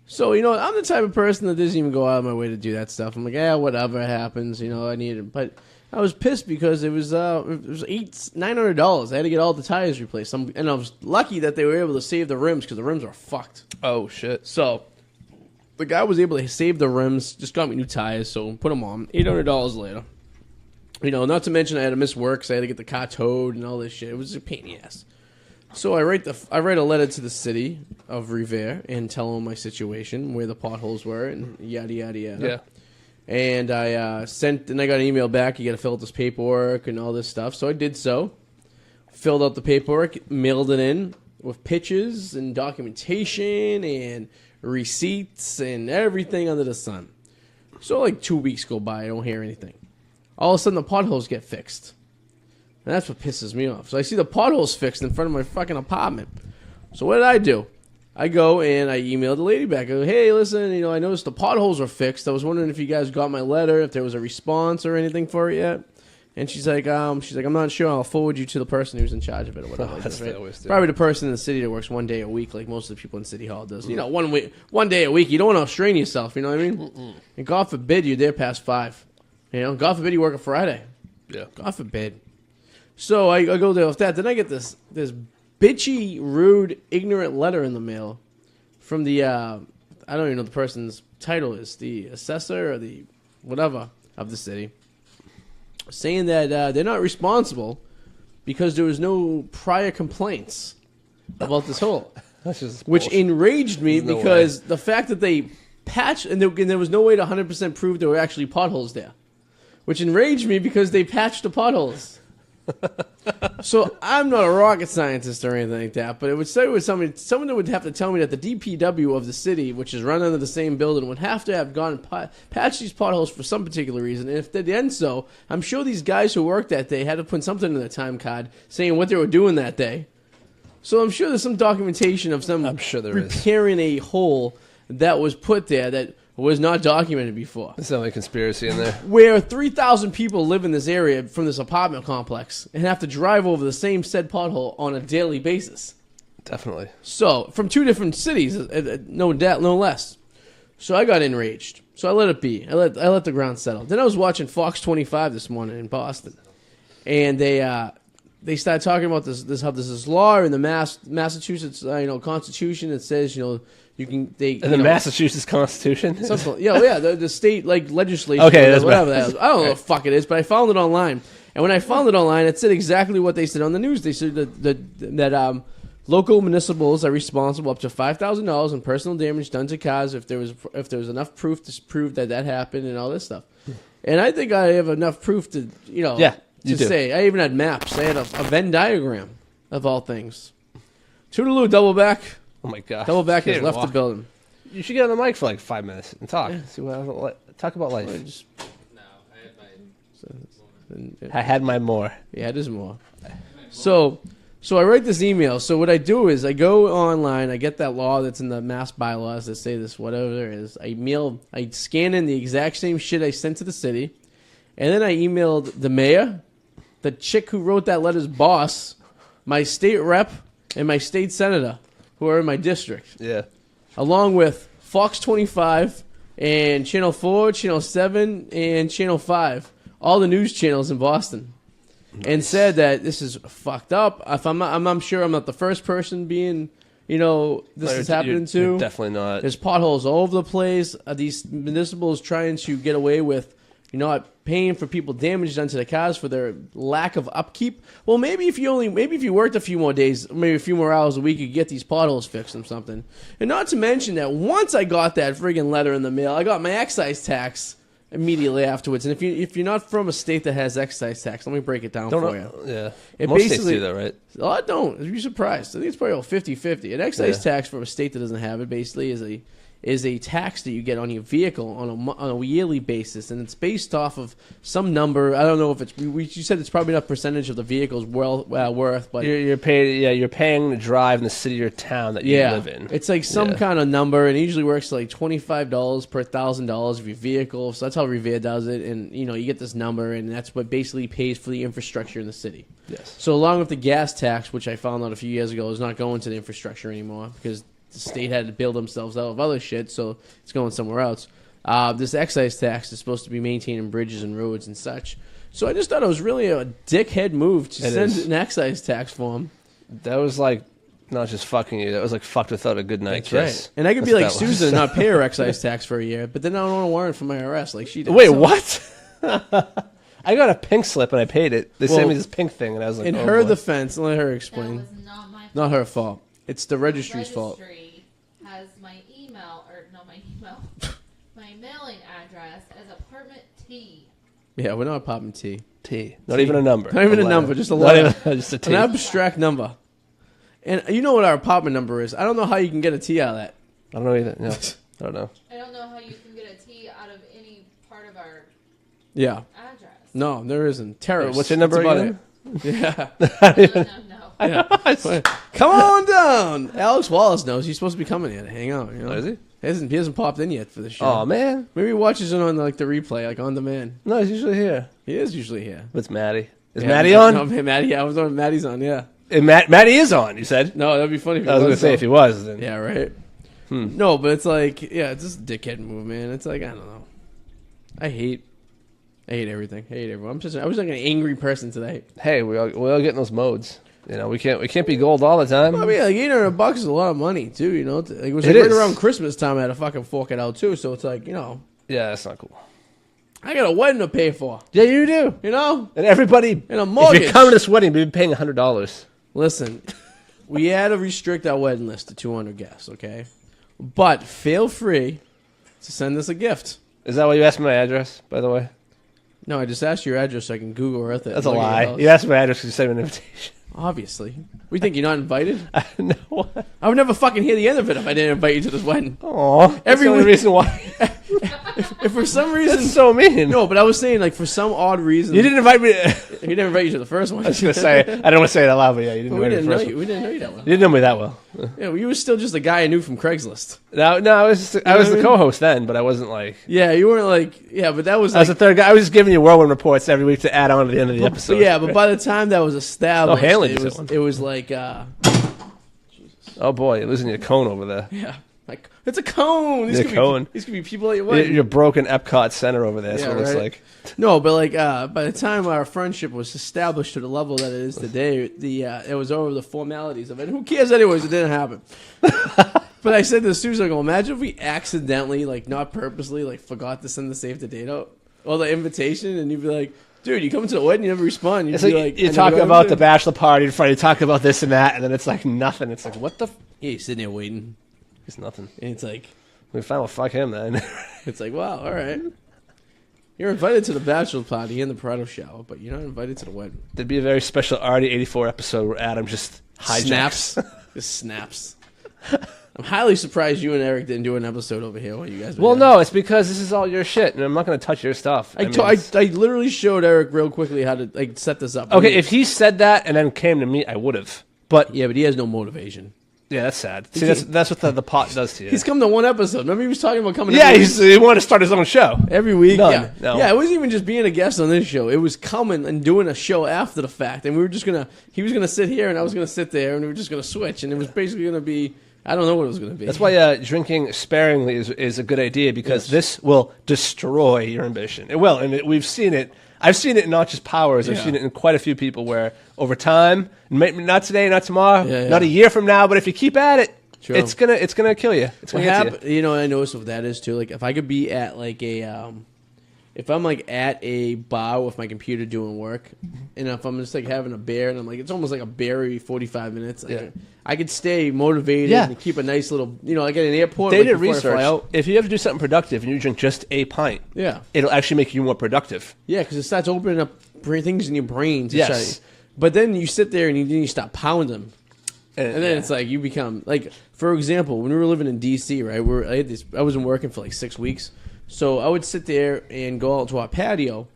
So, I'm the type of person that doesn't even go out of my way to do that stuff. I'm like, whatever happens, I need it. But I was pissed because it was $900. I had to get all the tires replaced. And I was lucky that they were able to save the rims because the rims are fucked. Oh, shit. So the guy was able to save the rims, just got me new tires, so put them on. $800 later. Not to mention I had to miss work, so I had to get the car towed and all this shit. It was a pain in the ass. So I write a letter to the city of Revere and tell them my situation, where the potholes were, and yada yada yada. Yeah. And I got an email back. You got to fill out this paperwork and all this stuff. So I did so. Filled out the paperwork, mailed it in with pictures and documentation and receipts and everything under the sun. So like 2 weeks go by, I don't hear anything. All of a sudden the potholes get fixed. And that's what pisses me off. So I see the potholes fixed in front of my fucking apartment. So what did I do? I go and I emailed the lady back. I go, hey, listen, I noticed the potholes are fixed. I was wondering if you guys got my letter, if there was a response or anything for it yet. And she's like, I'm not sure. I'll forward you to the person who's in charge of it or whatever. Oh, that's what I always do. Probably the person in the city that works 1 day a week, like most of the people in City Hall does. 1 day a week. You don't want to strain yourself. You know what I mean? And God forbid you're there past 5. God forbid you work a Friday. Yeah. God forbid. So I go there with that. Then I get this bitchy, rude, ignorant letter in the mail from the, I don't even know the person's title is, the assessor or the whatever of the city, saying that they're not responsible because there was no prior complaints about this hole. That's just which bullshit. Enraged me because the fact that they patched, and there was no way to 100% prove there were actually potholes there. Which enraged me because they patched the potholes. So I'm not a rocket scientist or anything like that, but it would say it was someone that would have to tell me that the DPW of the city, which is run under the same building, would have to have gone and patched these potholes for some particular reason. And if they didn't so, I'm sure these guys who worked that day had to put something in their time card saying what they were doing that day. So I'm sure there's some documentation of some repairing a hole that was put there that was not documented before. There's only conspiracy in there. Where 3,000 people live in this area from this apartment complex and have to drive over the same said pothole on a daily basis. Definitely. So, from 2 different cities, no doubt, no less. So I got enraged. So I let it be. I let the ground settle. Then I was watching Fox 25 this morning in Boston. and they started talking about this how there's this law in the Massachusetts Constitution that says you can Massachusetts Constitution. The state legislation. Okay, that's whatever that is. I don't know what the fuck it is, but I found it online, and when I found it online, it said exactly what they said on the news. They said that local municipals are responsible up to $5,000 in personal damage done to cars if there was enough proof to prove that happened and all this stuff. And I think I have enough proof to say. I even had maps. I had a Venn diagram of all things. Toodaloo, double back. Oh my gosh. Double back has left the building. You should get on the mic for like 5 minutes and talk. Yeah. See talk about life. No, I had my more. He had his more. So I write this email. So what I do is I go online. I get that law that's in the mass bylaws that say this, whatever there is. I scan in the exact same shit I sent to the city. And then I emailed the mayor, the chick who wrote that letter's boss, my state rep, and my state senator, who are in my district. Yeah. Along with Fox 25 and Channel 4, Channel 7, and Channel 5. All the news channels in Boston. Nice. And said that this is fucked up. I'm sure I'm not the first person being, this is happening to. You're definitely not. There's potholes all over the place. These municipals trying to get away with not paying for people damage done to the cars for their lack of upkeep. Well, maybe if you worked a few more days, maybe a few more hours a week, you could get these potholes fixed or something. And not to mention that once I got that friggin' letter in the mail, I got my excise tax immediately afterwards. And if you're not from a state that has excise tax, let me break it down for you. Yeah. Most states do that, right? I don't. You'd be surprised. I think it's probably about 50-50. An excise tax for a state that doesn't have it basically is a tax that you get on your vehicle on a yearly basis, and it's based off of some number. I don't know if it's. You said it's probably not a percentage of the vehicle's worth, but you're paying to drive in the city or town that you live in. It's like some kind of number, and it usually works like $25 per $1,000 of your vehicle. So that's how Revere does it, and you get this number, and that's what basically pays for the infrastructure in the city. Yes. So along with the gas tax, which I found out a few years ago is not going to the infrastructure anymore because the state had to build themselves out of other shit, so it's going somewhere else. This excise tax is supposed to be maintaining bridges and roads and such. So I just thought it was really a dickhead move to send an excise tax form. That was like not just fucking you. That was like fucked without a good night kiss. Right. And I could be like Susan and not pay her excise tax for a year, but then I don't want a warrant from IRS like she did. Wait, what? I got a pink slip and I paid it. They sent me this pink thing, and I was like, in her defense, let her explain. That was not my fault. Not her fault. It's the registry's fault. The registry has my mailing address as apartment T. Yeah, we're not apartment T. Not even a number. Not even a number, just a letter. Just a T. An abstract number. And you know what our apartment number is. I don't know how you can get a T out of that. I don't know either. No, I don't know. I don't know how you can get a T out of any part of our address. No, there isn't. Terrace. What's your number again? Yeah. No. Yeah. Come on down. Alex Wallace knows he's supposed to be coming here to hang out. Is he? He hasn't popped in yet for the show. Oh man. Maybe he watches it on the replay, like on demand. No, he's usually here. He is usually here. What's Maddie? Is Maddie on? No, Maddie. I was on. Maddie's on. Yeah. And Maddie is on. You said? No, that'd be funny. If I was going to say if he was. Then. Yeah. Right. No, but it's like it's just a dickhead move, man. It's like I don't know. I hate everything. I hate everyone. I was like an angry person today. Hey, we all get in those modes. We can't be gold all the time. Well, I mean, like $800 is a lot of money too. It was like right around Christmas time. I had to fucking fork it out too. So it's like Yeah, that's not cool. I got a wedding to pay for. Yeah, you do. And everybody. And a mortgage. If you're coming to this wedding, you'll be paying $100. Listen, we had to restrict our wedding list to 200 guests. Okay, but feel free to send us a gift. Is that why you asked me my address? By the way. No, I just asked your address so I can Google Earth it. That's a lie. You asked my address because you sent me an invitation. Obviously. We think you're not invited? No. I would never fucking hear the end of it if I didn't invite you to this wedding. Aw. That's the only reason why. if for some reason... That's so mean. No, but I was saying, like, for some odd reason... You didn't invite me... He didn't invite you to the first one. I was going to say... I don't want to say it out loud, but yeah, you didn't invite me to the first one. We didn't know you that well. You didn't know me that well. Yeah, well, you were still just a guy I knew from Craigslist. No, I was the co-host then, but I wasn't like... Yeah, you weren't like... Yeah, but that was like... I was the third guy. I was just giving you whirlwind reports every week to add on to the end of the episode. But by the time that was established... Hanley it was like... Oh boy, you're losing your cone over there. Yeah. Like, it's a cone. These could be people at your wedding. You're broken Epcot Center over there. That's what it looks like. No, but like by the time our friendship was established to the level that it is today, it was over the formalities of it. Who cares anyways? It didn't happen. But I said to Susan, I go, imagine if we accidentally, like not purposely, like forgot to send the save the date out or the invitation, and you'd be like, dude, you come to the wedding, you never respond. You'd be like, you talk about the bachelor party in front, you talk about this and that, and then it's like nothing. It's like, what the? Yeah, you're sitting there waiting. It's nothing. And it's like, we fine. Well, fuck him then. It's like, wow, all right. You're invited to the bachelor party and the bridal shower, but you're not invited to the wedding. There'd be a very special Arty 84 episode where Adam just hijacks. Just snaps. I'm highly surprised you and Eric didn't do an episode over here while you guys were Well, here. no, it's because this is all your shit, and I'm not going to touch your stuff. I literally showed Eric real quickly how to like set this up. Okay, if he said that and then came to me, I would have. But yeah, but he has no motivation. Yeah, that's sad. See, that's what the pot does to you. He's come to one episode. Remember he was talking about coming Yeah, he wanted to start his own show. Every week. None. Yeah. No. Yeah, it wasn't even just being a guest on this show. It was coming and doing a show after the fact. And we were just he was gonna sit here and I was gonna sit there and we were just gonna switch, and it was basically gonna be, I don't know what it was going to be. That's why drinking sparingly is a good idea, because this will destroy your ambition. It will, and we've seen it. I've seen it in not just Powers. I've seen it in quite a few people where over time, not today, not tomorrow, not a year from now, but if you keep at it, it's gonna kill you. It's gonna get you. You know, I noticed what that is too. Like if I could be at like if I'm like at a bar with my computer doing work, and if I'm just like having a beer, and I'm like, it's almost like a beer 45 minutes. Like, I could stay motivated and keep a nice little, like at an airport. They did research. If you ever do something productive and you drink just a pint, it'll actually make you more productive. Yeah, because it starts opening up things in your brain. Yes. But then you sit there and you stop pounding them. And then it's like you become, like, for example, when we were living in D.C., right, I wasn't working for like 6 weeks. So I would sit there and go out to our patio,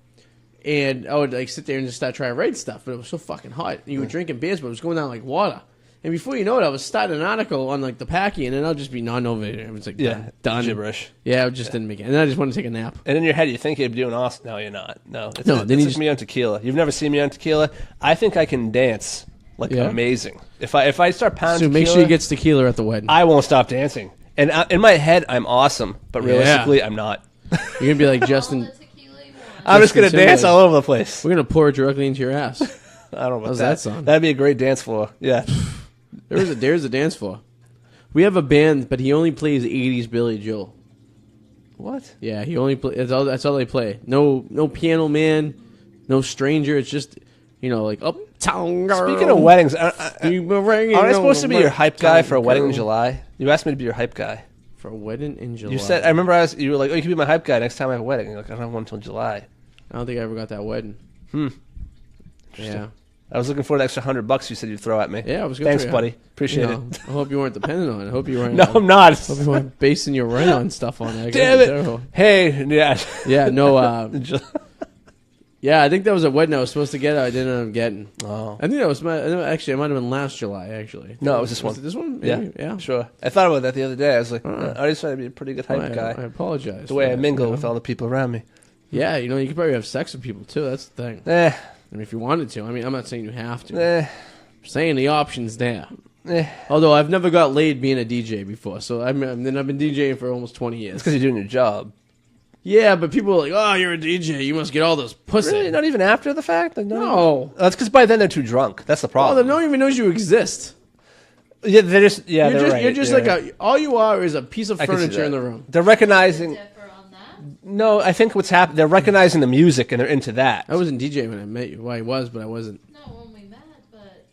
and I would like sit there and just start trying to write stuff. But it was so fucking hot. And you were drinking beers, but it was going down like water. And before you know it, I was starting an article on like the Packy, and then I'll just be non-innovative. It was like done. Gibberish. Yeah, it just didn't make it. And then I just want to take a nap. And in your head, you think you're doing awesome. No, you're not. No, it's then you just me on tequila. You've never seen me on tequila. I think I can dance like amazing. If I start pounding tequila, make sure he gets tequila at the wedding. I won't stop dancing. And in my head, I'm awesome, but realistically, I'm not. You're gonna be like Justin. I'm just gonna dance all over the place. We're gonna pour it directly into your ass. I don't know about that song. That'd be a great dance floor. Yeah. There's a dance floor. We have a band, but he only plays 80s Billy Joel. What? Yeah, he only plays. That's all they play. No piano man, no stranger. It's just like uptown girl. Speaking of weddings, aren't I supposed to be your hype guy for a wedding in July? You asked me to be your hype guy. For a wedding in July. You said, I remember you were like, oh, you can be my hype guy next time I have a wedding. You're like, I don't have one until July. I don't think I ever got that wedding. Yeah. I was looking for the extra $100 you said you'd throw at me. Yeah, I was good. Thanks, buddy. Appreciate it. I hope you weren't dependent on it. I hope you weren't. No, I'm not. I hope you weren't basing your rent on stuff on it. Damn it. Hey, yeah. Yeah, no. Yeah, I think that was a wedding I was supposed to get. I didn't end up getting. Oh, I think that was actually. It might have been last July. Actually, no, it was this one. Was it this one? Maybe? Yeah, sure. I thought about that the other day. I was like, I just trying to be a pretty good hype guy. I apologize. The way I mingle with all the people around me. Yeah, you could probably have sex with people too. That's the thing. I mean, if you wanted to. I mean, I'm not saying you have to. I'm saying the option's there. Although I've never got laid being a DJ before, so I've been DJing for almost 20 years. It's because you're doing your job. Yeah, but people are like, "Oh, you're a DJ. You must get all this pussy." Really? Not even after the fact? No. That's because by then they're too drunk. That's the problem. Oh, they don't even know you exist. Yeah, they're just. Yeah, You're just like all you are is a piece of furniture in the room. They're recognizing. No, I think what's happened. They're recognizing the music and they're into that. I wasn't DJing when I met you. Well, I was, but I wasn't. No, when we met, but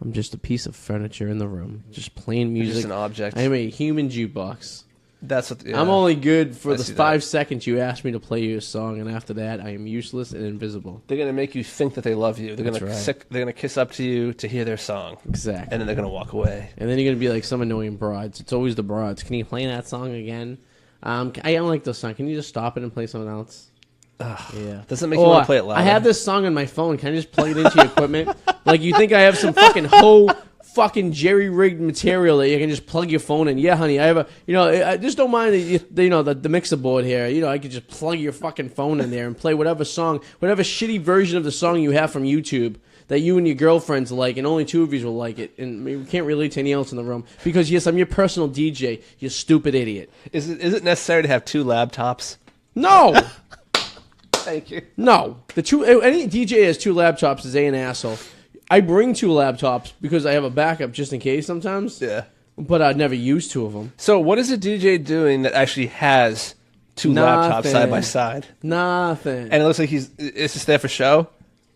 I'm just a piece of furniture in the room, just playing music. Just an object. I am a human jukebox. That's what. I'm only good for the 5 seconds you asked me to play you a song, and after that, I am useless and invisible. They're gonna make you think that they love you. They're gonna kiss up to you to hear their song. Exactly. And then they're gonna walk away. And then you're gonna be like some annoying broads. It's always the broads. Can you play that song again? I don't like this song. Can you just stop it and play something else? Yeah. Doesn't make you want to play it louder. I have this song on my phone. Can I just plug it into your equipment? Like you think I have some fucking jerry-rigged material that you can just plug your phone in. Yeah, honey, I have I just don't mind the mixer board here. I could just plug your fucking phone in there and play whatever song, whatever shitty version of the song you have from YouTube that you and your girlfriends like, and only two of you will like it, and we can't relate to anyone else in the room because yes, I'm your personal DJ. You stupid idiot. Is it necessary to have 2 laptops? No. Thank you. No. Any DJ has 2 laptops is an asshole. I bring 2 laptops because I have a backup just in case sometimes. Yeah. But I'd never use 2 of them. So what is a DJ doing that actually has 2 laptops side by side? Nothing. And it looks like it's just there for show?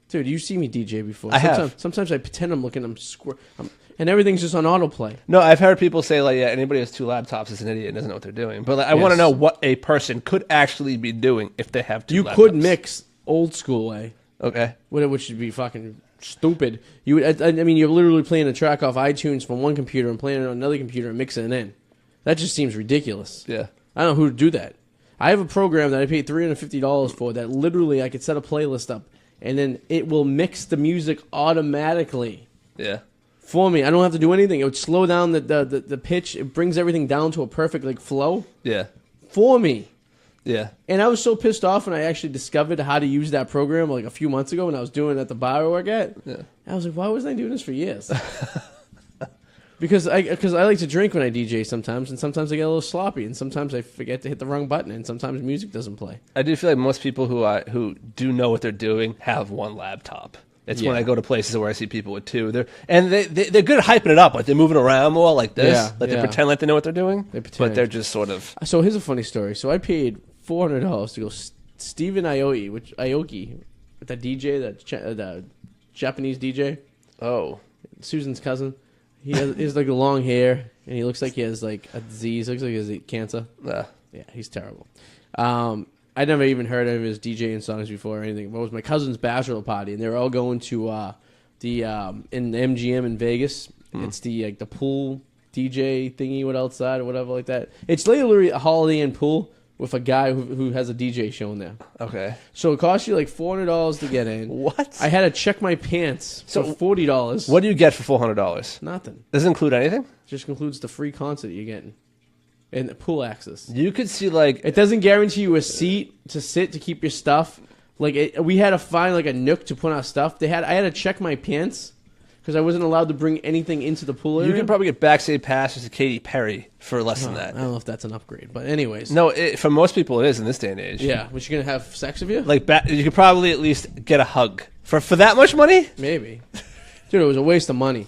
Dude, you see me DJ before. I have. Sometimes I pretend I'm looking, and everything's just on autoplay. No, I've heard people say, like, yeah, anybody who has 2 laptops is an idiot and doesn't know what they're doing. But like, I want to know what a person could actually be doing if they have 2 laptops. You could mix old school way. Okay. Which would be fucking stupid. I mean, you're literally playing a track off iTunes from one computer and playing it on another computer and mixing it in. That just seems ridiculous. Yeah. I don't know who would do that. I have a program that I paid $350 for that literally I could set a playlist up and then it will mix the music automatically. Yeah. For me. I don't have to do anything. It would slow down the pitch. It brings everything down to a perfect flow. Yeah. For me. Yeah. And I was so pissed off when I actually discovered how to use that program a few months ago when I was doing it at the bar I work at. Yeah. I was like, why wasn't I doing this for years? Because I like to drink when I DJ sometimes, and sometimes I get a little sloppy, and sometimes I forget to hit the wrong button, and sometimes music doesn't play. I do feel like most people who do know what they're doing have 1 laptop. It's when I go to places where I see people with 2. They're good at hyping it up. Like they're moving around more like this. Yeah, They pretend like they know what they're doing. But they're just sort of... So here's a funny story. So I paid $400 to go Stephen Aoki, the DJ, the Japanese DJ. Oh. Susan's cousin. He has like long hair, and he looks like he has like a disease. Looks like he has cancer. Yeah, he's terrible. I'd never even heard of his DJing songs before or anything. But it was my cousin's bachelor party, and they were all going to in MGM in Vegas. It's the pool DJ thingy, outside or whatever like that. It's literally a Holiday Inn pool with a guy who has a DJ show in there. Okay. So it costs you like $400 to get in. What? I had to check my pants for $40. What do you get for $400? Nothing. Does it include anything? Just includes the free concert you're getting. And the pool access. You could see like... It doesn't guarantee you a seat to sit to keep your stuff. We had to find a nook to put our stuff. I had to check my pants because I wasn't allowed to bring anything into the pool area. You could probably get backstage passes to Katy Perry for less than that. I don't know if that's an upgrade, but anyways. No, for most people it is in this day and age. Yeah, but you're going to have sex with you? You could probably at least get a hug. For that much money? Maybe. Dude, it was a waste of money.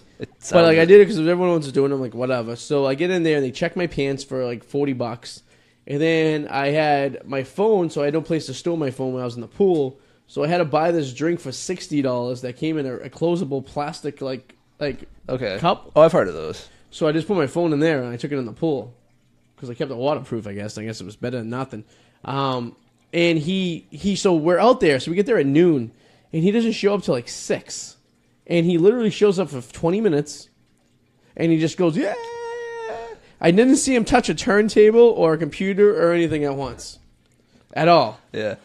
But I did it because everyone else was doing it. I'm like, whatever. So I get in there and they check my pants for $40. And then I had my phone, so I had no place to store my phone when I was in the pool. So I had to buy this drink for $60 that came in a closable plastic cup. Oh, I've heard of those. So I just put my phone in there and I took it in the pool because I kept it waterproof. I guess it was better than nothing. And so we're out there. So we get there at noon, and he doesn't show up till 6. And he literally shows up for 20 minutes, and he just goes, yeah. I didn't see him touch a turntable or a computer or anything at once. At all. Yeah.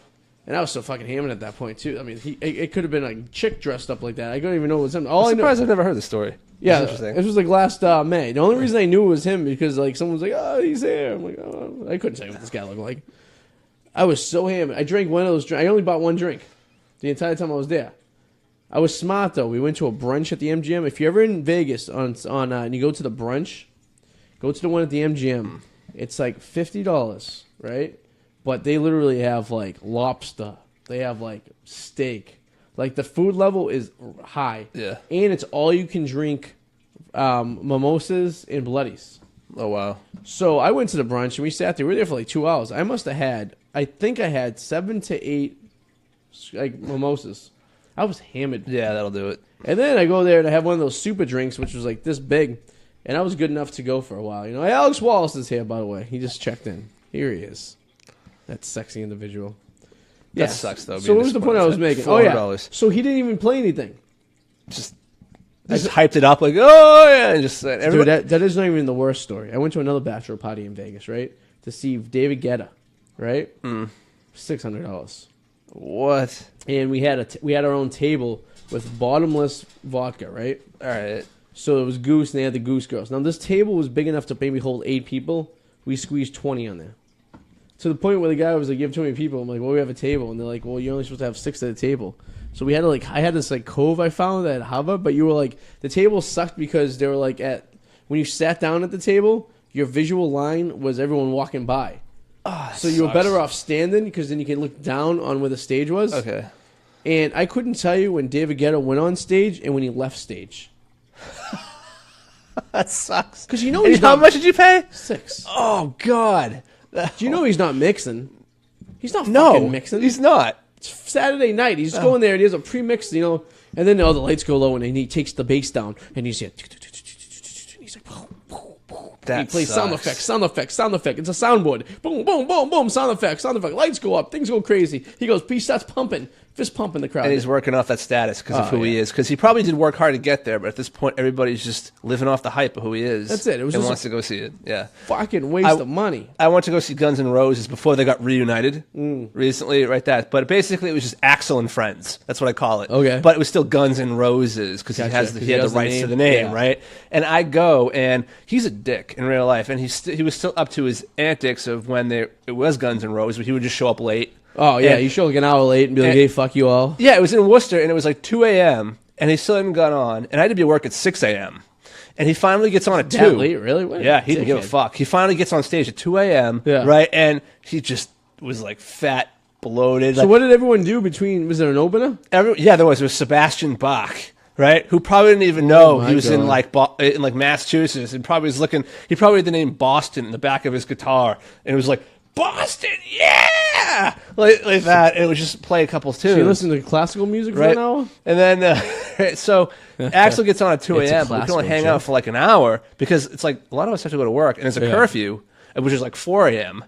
And I was so fucking hammered at that point, too. I mean, it could have been a chick dressed up like that. I don't even know it was him. I'm surprised I've never heard this story. Yeah, this was last May. The only reason I knew it was him because someone was like, oh, he's here. I'm like, oh. I couldn't say what this guy looked like. I was so hammered. I drank one of those drinks. I only bought one drink the entire time I was there. I was smart, though. We went to a brunch at the MGM. If you're ever in Vegas and you go to the brunch, go to the one at the MGM. It's $50, right? But they literally have, lobster. They have, steak. The food level is high. Yeah. And it's all you can drink mimosas and bloodies. Oh, wow. So I went to the brunch, and we sat there. We were there for 2 hours. I think I had 7 to 8 mimosas. I was hammered. Yeah, that'll do it. And then I go there and I have one of those super drinks, which was this big. And I was good enough to go for a while. Hey, Alex Wallace is here, by the way. He just checked in. Here he is. That sexy individual. That sucks, though. So what was the point I was making? $400. Oh, yeah. So he didn't even play anything. Just hyped it up oh, yeah. And just said, dude, that is not even the worst story. I went to another bachelor party in Vegas, right? To see David Guetta, right? $600. What? And we had our own table with bottomless vodka, right? All right. So it was Goose, and they had the Goose Girls. Now, this table was big enough to maybe hold 8 people. We squeezed 20 on there. To the point where the guy was like, "You have too many people." I'm like, "Well, we have a table," and they're like, "Well, you're only supposed to have 6 at a table." So we had to I had this like cove I found at Hava, but you were like, the table sucked because they were like when you sat down at the table, your visual line was everyone walking by. Oh, so you were better off standing because then you could look down on where the stage was. Okay. And I couldn't tell you when David Guetta went on stage and when he left stage. That sucks. Because you know how much did you pay? 6. Oh God. Do you know he's not mixing? He's not fucking mixing. He's not. It's Saturday night. He's going there and he has a pre-mix, and then the lights go low and then he takes the bass down and he's like, he plays sound effect. It's a soundboard. Boom, boom, boom, boom, sound effect. Lights go up. Things go crazy. He goes, he starts pumping. Fist pumping the crowd. And he's working off that status because of who he is. Because he probably did work hard to get there, but at this point, everybody's just living off the hype of who he is. That's it. It was and just wants to go see it. Yeah. Fucking waste of money. I went to go see Guns N' Roses before they got reunited recently, right? But basically, it was just Axl and Friends. That's what I call it. Okay. But it was still Guns N' Roses because he had the rights to the name, right? And I go, and he's a dick in real life, and he was still up to his antics of when it was Guns N' Roses, but he would just show up late. Oh, yeah, you show like an hour late and be like, hey, fuck you all. Yeah, it was in Worcester, and it was like 2 a.m., and he still hadn't gone on, and I had to be at work at 6 a.m., and he finally gets on at 2. That late, really? What yeah, he didn't give a fuck. He finally gets on stage at 2 a.m., right, and he just was like fat, bloated. So what did everyone do between, was there an opener? There was Sebastian Bach. Right, who probably didn't even know he was in like Massachusetts, and probably was looking. He probably had the name Boston in the back of his guitar, and it was like Boston, yeah, like that. And it would just play a couple tunes. So you listen to classical music for an hour, and then so Axl gets on at 2 a.m. But we can only hang out for like an hour because it's like a lot of us have to go to work, and it's a curfew, which is like 4 a.m.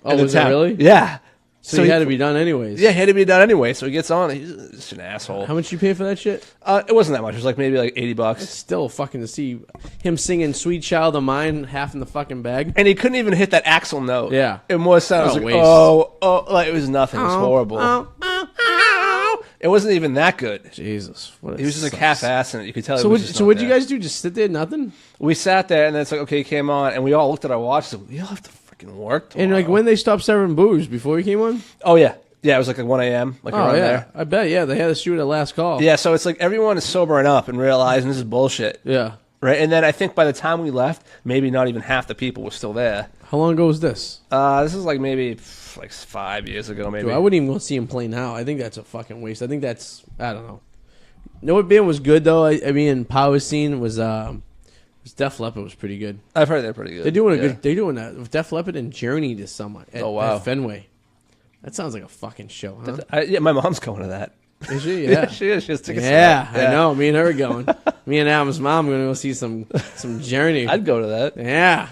Oh, was that really? Yeah. So he had to be done anyways. Yeah, he had to be done anyway. So he gets on. He's just an asshole. How much you pay for that shit? It wasn't that much. It was like maybe like $80. It's still fucking to see him singing "Sweet Child of Mine" half in the fucking bag, and he couldn't even hit that Axl note. Yeah, it was sounds like like it was nothing. It was horrible. It wasn't even that good. Jesus, he was just like half-assing it. You could tell. So what did you guys do? Just sit there, nothing? We sat there, and then it's like, okay, he came on, and we all looked at our watches. We all have to freaking work tomorrow. And like when they stopped serving booze before he came on? Oh yeah. Yeah, it was like 1 a.m. Like around there. I bet. Yeah, they had to shoot at last call. Yeah, so it's like everyone is sobering up and realizing this is bullshit. Yeah. Right, and then I think by the time we left, maybe not even half the people were still there. How long ago was this? This is like maybe like 5 years ago, maybe. Dude, I wouldn't even go see him play now. I think that's a fucking waste. I think that's, I don't know. You know what band was good though? I mean, Power Scene was Def Leppard was pretty good. I've heard they're pretty good. They're doing They're doing that with Def Leppard and Journey this summer at Fenway. That sounds like a fucking show, huh? Yeah, my mom's going to that. Is she? Yeah. She is. She has tickets. Yeah, I know. Me and her are going. Me and Adam's mom are going to go see some Journey. I'd go to that. Yeah.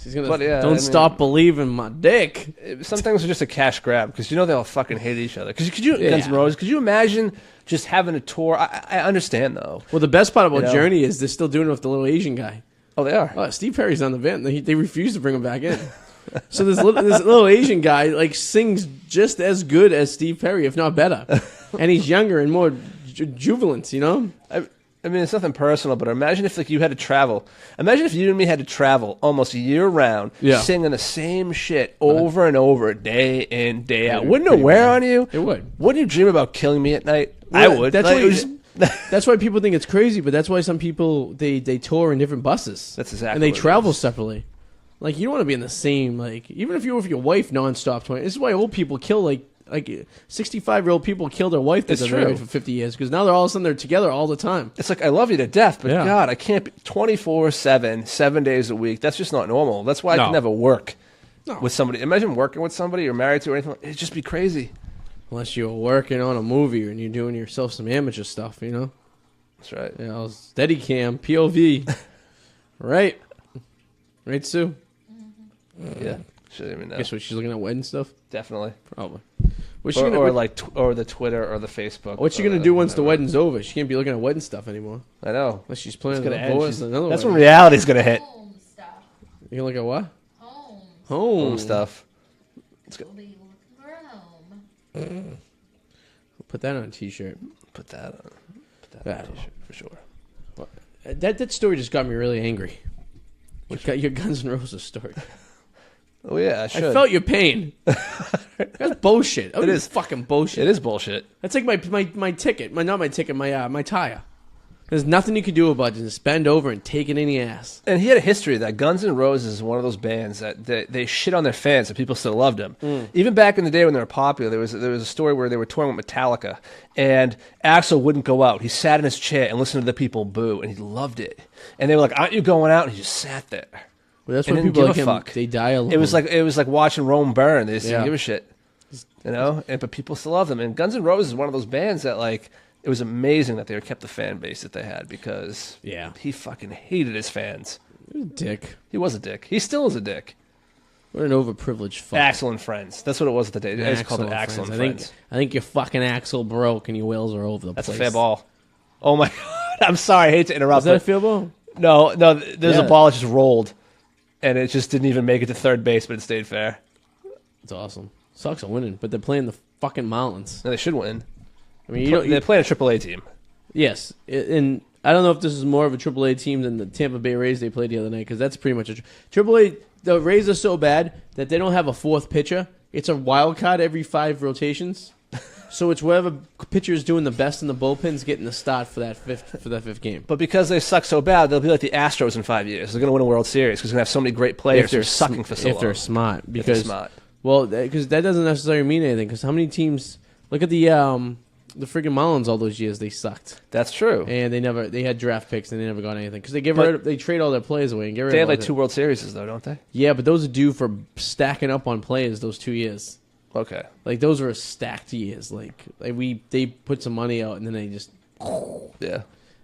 She's going to don't stop believing my dick. Some things are just a cash grab because you know they all fucking hate each other. Because Guns N' Roses, could you imagine just having a tour? I understand, though. Well, the best part about Journey is they're still doing it with the little Asian guy. Oh, they are? Oh, Steve Perry's on the band. They refuse to bring him back in. So this little Asian guy like sings just as good as Steve Perry, if not better, and he's younger and more jubilant. You know, I mean, it's nothing personal, but imagine if like you had to travel. Imagine if you and me had to travel almost year round, singing the same shit over and over, day in day out. Wouldn't it wear on you? It would. Wouldn't you dream about killing me at night? Well, I would. That's why people think it's crazy, but that's why some people they tour in different buses. That's exactly. And they travel separately. Like, you don't want to be in the same, like, even if you're with your wife nonstop. This is why old people kill, like 65-year-old people kill their wife that they're married for 50 years. Because now they're all of a sudden they're together all the time. It's like, I love you to death, but God, I can't be 24/7, 7 days a week. That's just not normal. That's why I could never work with somebody. Imagine working with somebody you're married to or anything. It'd just be crazy. Unless you're working on a movie and you're doing yourself some amateur stuff, you know? That's right. Yeah, steady cam, POV. Right? Right, Sue? Yeah, she didn't even know. Guess what? She's looking at wedding stuff. Definitely, probably. Or the Twitter or the Facebook. What's she gonna do once the wedding's over? She can't be looking at wedding stuff anymore. I know. Unless she's planning to divorce another. That's when reality's gonna hit. Home stuff. You can look at what? Home stuff. We'll be looking for home. Put that on a t-shirt. Put that on a t-shirt for sure. Well, that story just got me really angry. Your Guns N' Roses story. Oh yeah, I should. I felt your pain. That's bullshit. It is fucking bullshit. It is bullshit. That's like my ticket. My tire. There's nothing you can do about it. Just bend over and take it in the ass. And he had a history that Guns N' Roses is one of those bands that they shit on their fans and people still loved them. Even back in the day when they were popular, there was a story where they were touring with Metallica and Axl wouldn't go out. He sat in his chair and listened to the people boo, and he loved it. And they were like, "Aren't you going out?" And he just sat there. Well, that's when people like him, they die alone. It was like watching Rome burn. They just didn't give a shit, but people still love them. And Guns N' Roses is one of those bands that like. It was amazing that they kept the fan base that they had because he fucking hated his fans. He was a dick. He was a dick. He still is a dick. What an overprivileged fuck. Axl and Friends. That's what it was at the day. They just called it Axl and Friends. I think your fucking Axl broke and your wheels are over the place. That's a fair ball. Oh my God. I'm sorry. I hate to interrupt. Is that a fair ball? No. There's a ball that just rolled and it just didn't even make it to third base, but it stayed fair. That's awesome. Sox are winning, but they're playing the fucking Mountains. No, they should win. I mean, they're playing a AAA team. Yes, and I don't know if this is more of a AAA team than the Tampa Bay Rays they played the other night because that's pretty much a AAA. The Rays are so bad that they don't have a fourth pitcher. It's a wild card every 5 rotations, so it's whatever pitcher is doing the best in the bullpen's getting the start for that fifth game. But because they suck so bad, they'll be like the Astros in 5 years. They're going to win a World Series because they're going to have so many great players who are sucking for so long. If they're smart, because if they're smart. Well, because that doesn't necessarily mean anything. Because how many teams look at the freaking Marlins all those years they sucked. That's true. And they had draft picks and they never got anything because they trade all their players away and get rid They of had like 2 World Series though, don't they? Yeah, but those are due for stacking up on players those 2 years. Okay. Like those were stacked years. Like they put some money out and then they just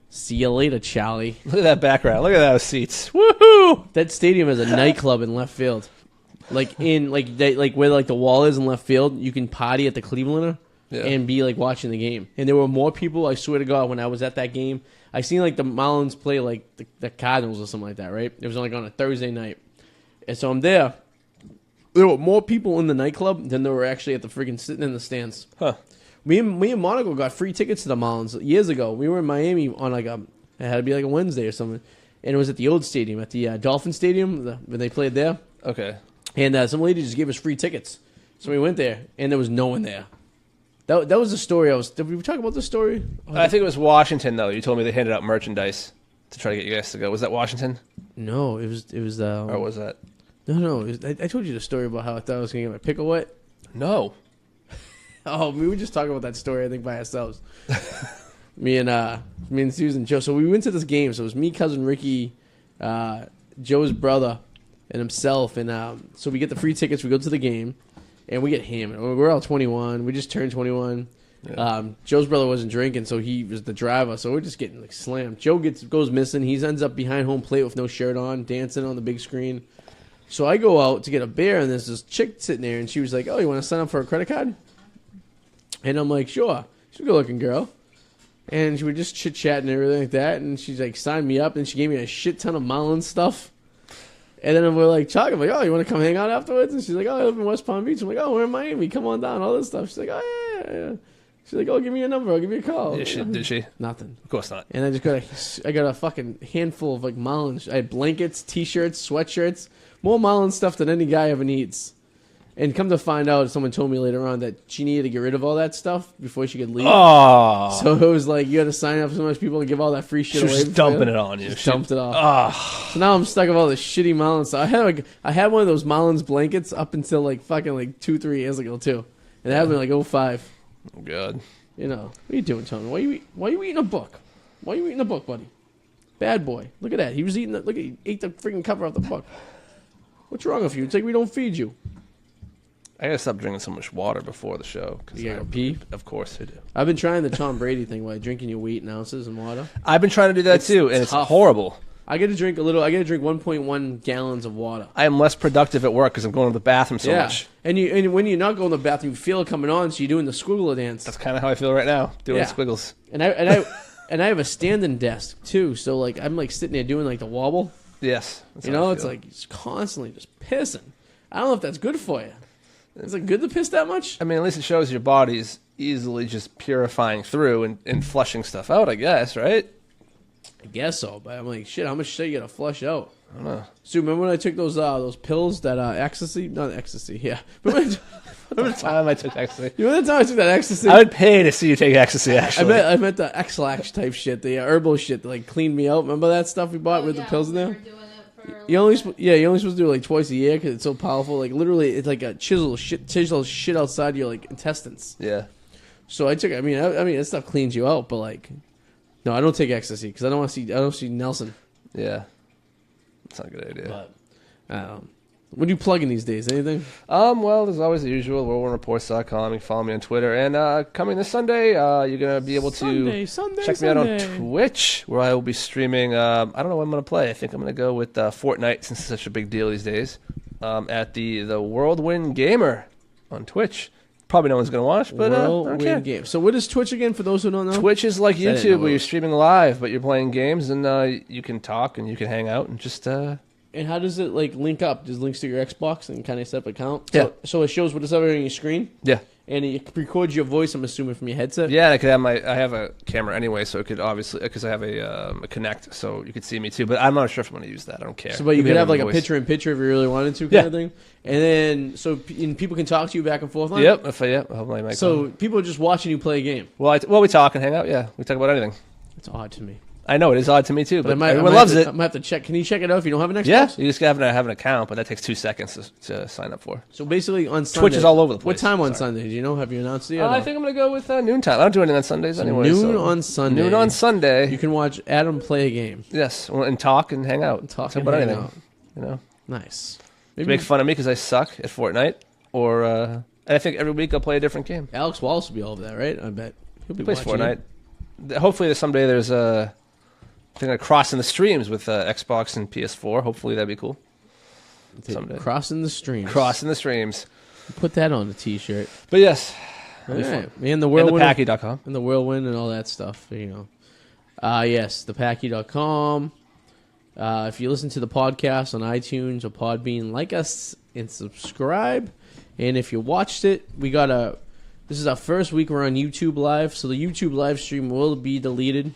see you later, Charlie. Look at that background. Look at those seats. Woohoo! That stadium is a nightclub in left field. Like where the wall is in left field, you can party at the Clevelander. Yeah. And be like watching the game. And there were more people, I swear to God, when I was at that game. I seen like the Marlins play like the Cardinals or something like that, right? It was like on a Thursday night. And so I'm there. There were more people in the nightclub than there were actually at the freaking sitting in the stands. Huh. Me and Monaco got free tickets to the Marlins years ago. We were in Miami on it had to be like a Wednesday or something. And it was at the old stadium, at the Dolphin Stadium, when they played there. Okay. And some lady just gave us free tickets. So we went there, and there was no one there. That was the story. Did we talk about this story? I think it was Washington, though. You told me they handed out merchandise to try to get you guys to go. Was that Washington? No, it was. Or was that? No. I told you the story about how I thought I was going to get my pickle wet. No. Oh, we were just talking about that story, I think, by ourselves. me and Susan, Joe. So we went to this game. So it was me, cousin Ricky, Joe's brother, and himself. And so we get the free tickets. We go to the game. And we get hammered. We're all 21. We just turned 21. Yeah. Joe's brother wasn't drinking, so he was the driver. So we're just getting like slammed. Joe goes missing. He ends up behind home plate with no shirt on, dancing on the big screen. So I go out to get a beer, and there's this chick sitting there, and she was like, "Oh, you want to sign up for a credit card?" And I'm like, "Sure." She's a good-looking girl. And we were just chit-chatting and everything like that. And she's like, signed me up, and she gave me a shit ton of Marlins stuff. And then we're like talking, like, "Oh, you want to come hang out afterwards?" And she's like, "Oh, I live in West Palm Beach." I'm like, "Oh, we're in Miami. Come on down." All this stuff. She's like, "Oh, yeah." She's like, "Oh, give me your number. I'll give you a call." Did she? Nothing. Of course not. And I got a fucking handful of like Marlins. I had blankets, T-shirts, sweatshirts, more Marlins stuff than any guy ever needs. And come to find out, someone told me later on that she needed to get rid of all that stuff before she could leave. Oh. So it was like, you had to sign up so much people and give all that free shit away. She was dumping it on you. She dumped it off. Oh. So now I'm stuck with all this shitty Marlins stuff. I had one of those Marlins blankets up until like fucking like 2-3 years ago too. And that happened like 05. Oh, God. You know, what are you doing, Tony? Why are you eating a book? Why are you eating a book, buddy? Bad boy. Look at that. He was eating he ate the freaking cover off the book. What's wrong with you? It's like we don't feed you. I gotta stop drinking so much water before the show. You gotta pee? Of course I do. I've been trying the Tom Brady thing by drinking your weight in ounces and water. I've been trying to do that too, and it's horrible. I got to drink 1.1 gallons of water. I am less productive at work because I'm going to the bathroom so much. And when you're not going to the bathroom, you feel it coming on, so you're doing the squiggler dance. That's kind of how I feel right now, doing squiggles. And I have a standing desk too, so like I'm like sitting there doing like the wobble. Yes. You know, it's like it's constantly just pissing. I don't know if that's good for you. Is it good to piss that much? I mean, at least it shows your body's easily just purifying through and flushing stuff out, I guess, right? I guess so, but I'm like, shit, how much shit you gotta flush out? I don't know. So remember when I took those pills that ecstasy? Not ecstasy, yeah. Remember the time I took ecstasy? You remember the time I took that ecstasy? I would pay to see you take ecstasy, actually. I meant the X-Lax type shit, the herbal shit that like cleaned me out. Remember that stuff we bought with the pills in there? You're only supposed to do it like twice a year because it's so powerful. Like literally, it's like a chisel shit outside your like intestines. Yeah. So I took. I mean, that stuff cleans you out, but like, no, I don't take ecstasy because I don't see Nelson. Yeah. That's not a good idea. But, what are you plugging these days? Anything? Well, there's always the usual, worldwinreports.com. You can follow me on Twitter. And coming this Sunday, you're going to be able to check me out on Twitch, where I will be streaming. I don't know what I'm going to play. I think I'm going to go with Fortnite, since it's such a big deal these days, at the Whirlwind Gamer on Twitch. Probably no one's going to watch, but I don't care. Game. So what is Twitch again, for those who don't know? Twitch is like YouTube, where you're streaming live, but you're playing games, and you can talk, and you can hang out, and just... And how does it like link up? Does it links to your Xbox and kind of set up account? Yeah. So it shows what's over on your screen? Yeah. And it records your voice, I'm assuming, from your headset? Yeah, I have a camera anyway, so it could obviously, because I have a Kinect, so you could see me too, but I'm not sure if I'm going to use that. I don't care. So, but you could have like a picture-in-picture if you really wanted to, kind of thing? And then, and people can talk to you back and forth on it? Yep. Hopefully I might people are just watching you play a game? Well, we talk and hang out, yeah. We talk about anything. It's odd to me. I know, it is odd to me too, but everyone loves it. I might have to check. Can you check it out if you don't have an Xbox? Yeah, you just have an account, but that takes 2 seconds to sign up for. So basically on Sunday... Twitch is all over the place. What time on Sunday? Do you know? Have you announced it yet? I think I'm going to go with noontime. I don't do anything on Sundays anyway. Noon on Sunday. Noon on Sunday. You can watch Adam play a game. Yes, and talk and hang out. Talk about anything. You know? Nice. Maybe make fun of me because I suck at Fortnite, or... and I think every week I'll play a different game. Alex Wallace will be all over that, right? I bet. He'll be plays Fortnite. Hopefully someday there's a... I think crossing the streams with Xbox and PS4. Hopefully that'd be cool. Someday. Crossing the streams. Crossing the streams. Put that on a T-shirt. But yes. Right. And the Whirlwind. And thepacky.com. And the Whirlwind and all that stuff, you know. Yes, thepacky.com. If you listen to the podcast on iTunes or Podbean, like us and subscribe. And if you watched it, this is our first week we're on YouTube Live, so the YouTube live stream will be deleted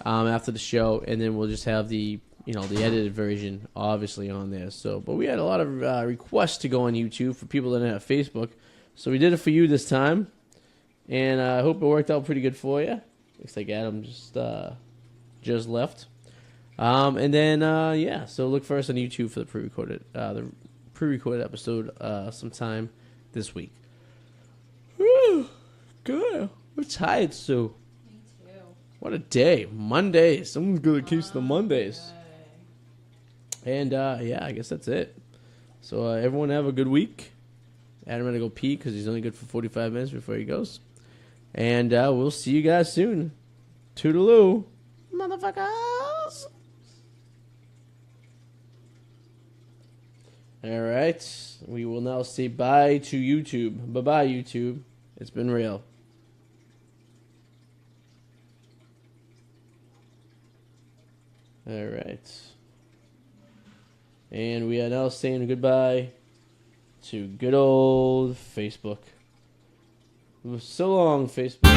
after the show, and then we'll just have the edited version obviously on there. So, but we had a lot of requests to go on YouTube for people that didn't have Facebook, so we did it for you this time, and I hope it worked out pretty good for you. Looks like Adam just left, and then so look for us on YouTube for the pre-recorded episode sometime this week. Whew, good. We're tired, Sue. What a day. Monday. Someone's going to keep the Mondays. And, I guess that's it. So, everyone have a good week. Adam had to go pee because he's only good for 45 minutes before he goes. And we'll see you guys soon. Toodaloo. Motherfuckers. All right. We will now say bye to YouTube. Bye-bye, YouTube. It's been real. All right. And we are now saying goodbye to good old Facebook. So long, Facebook.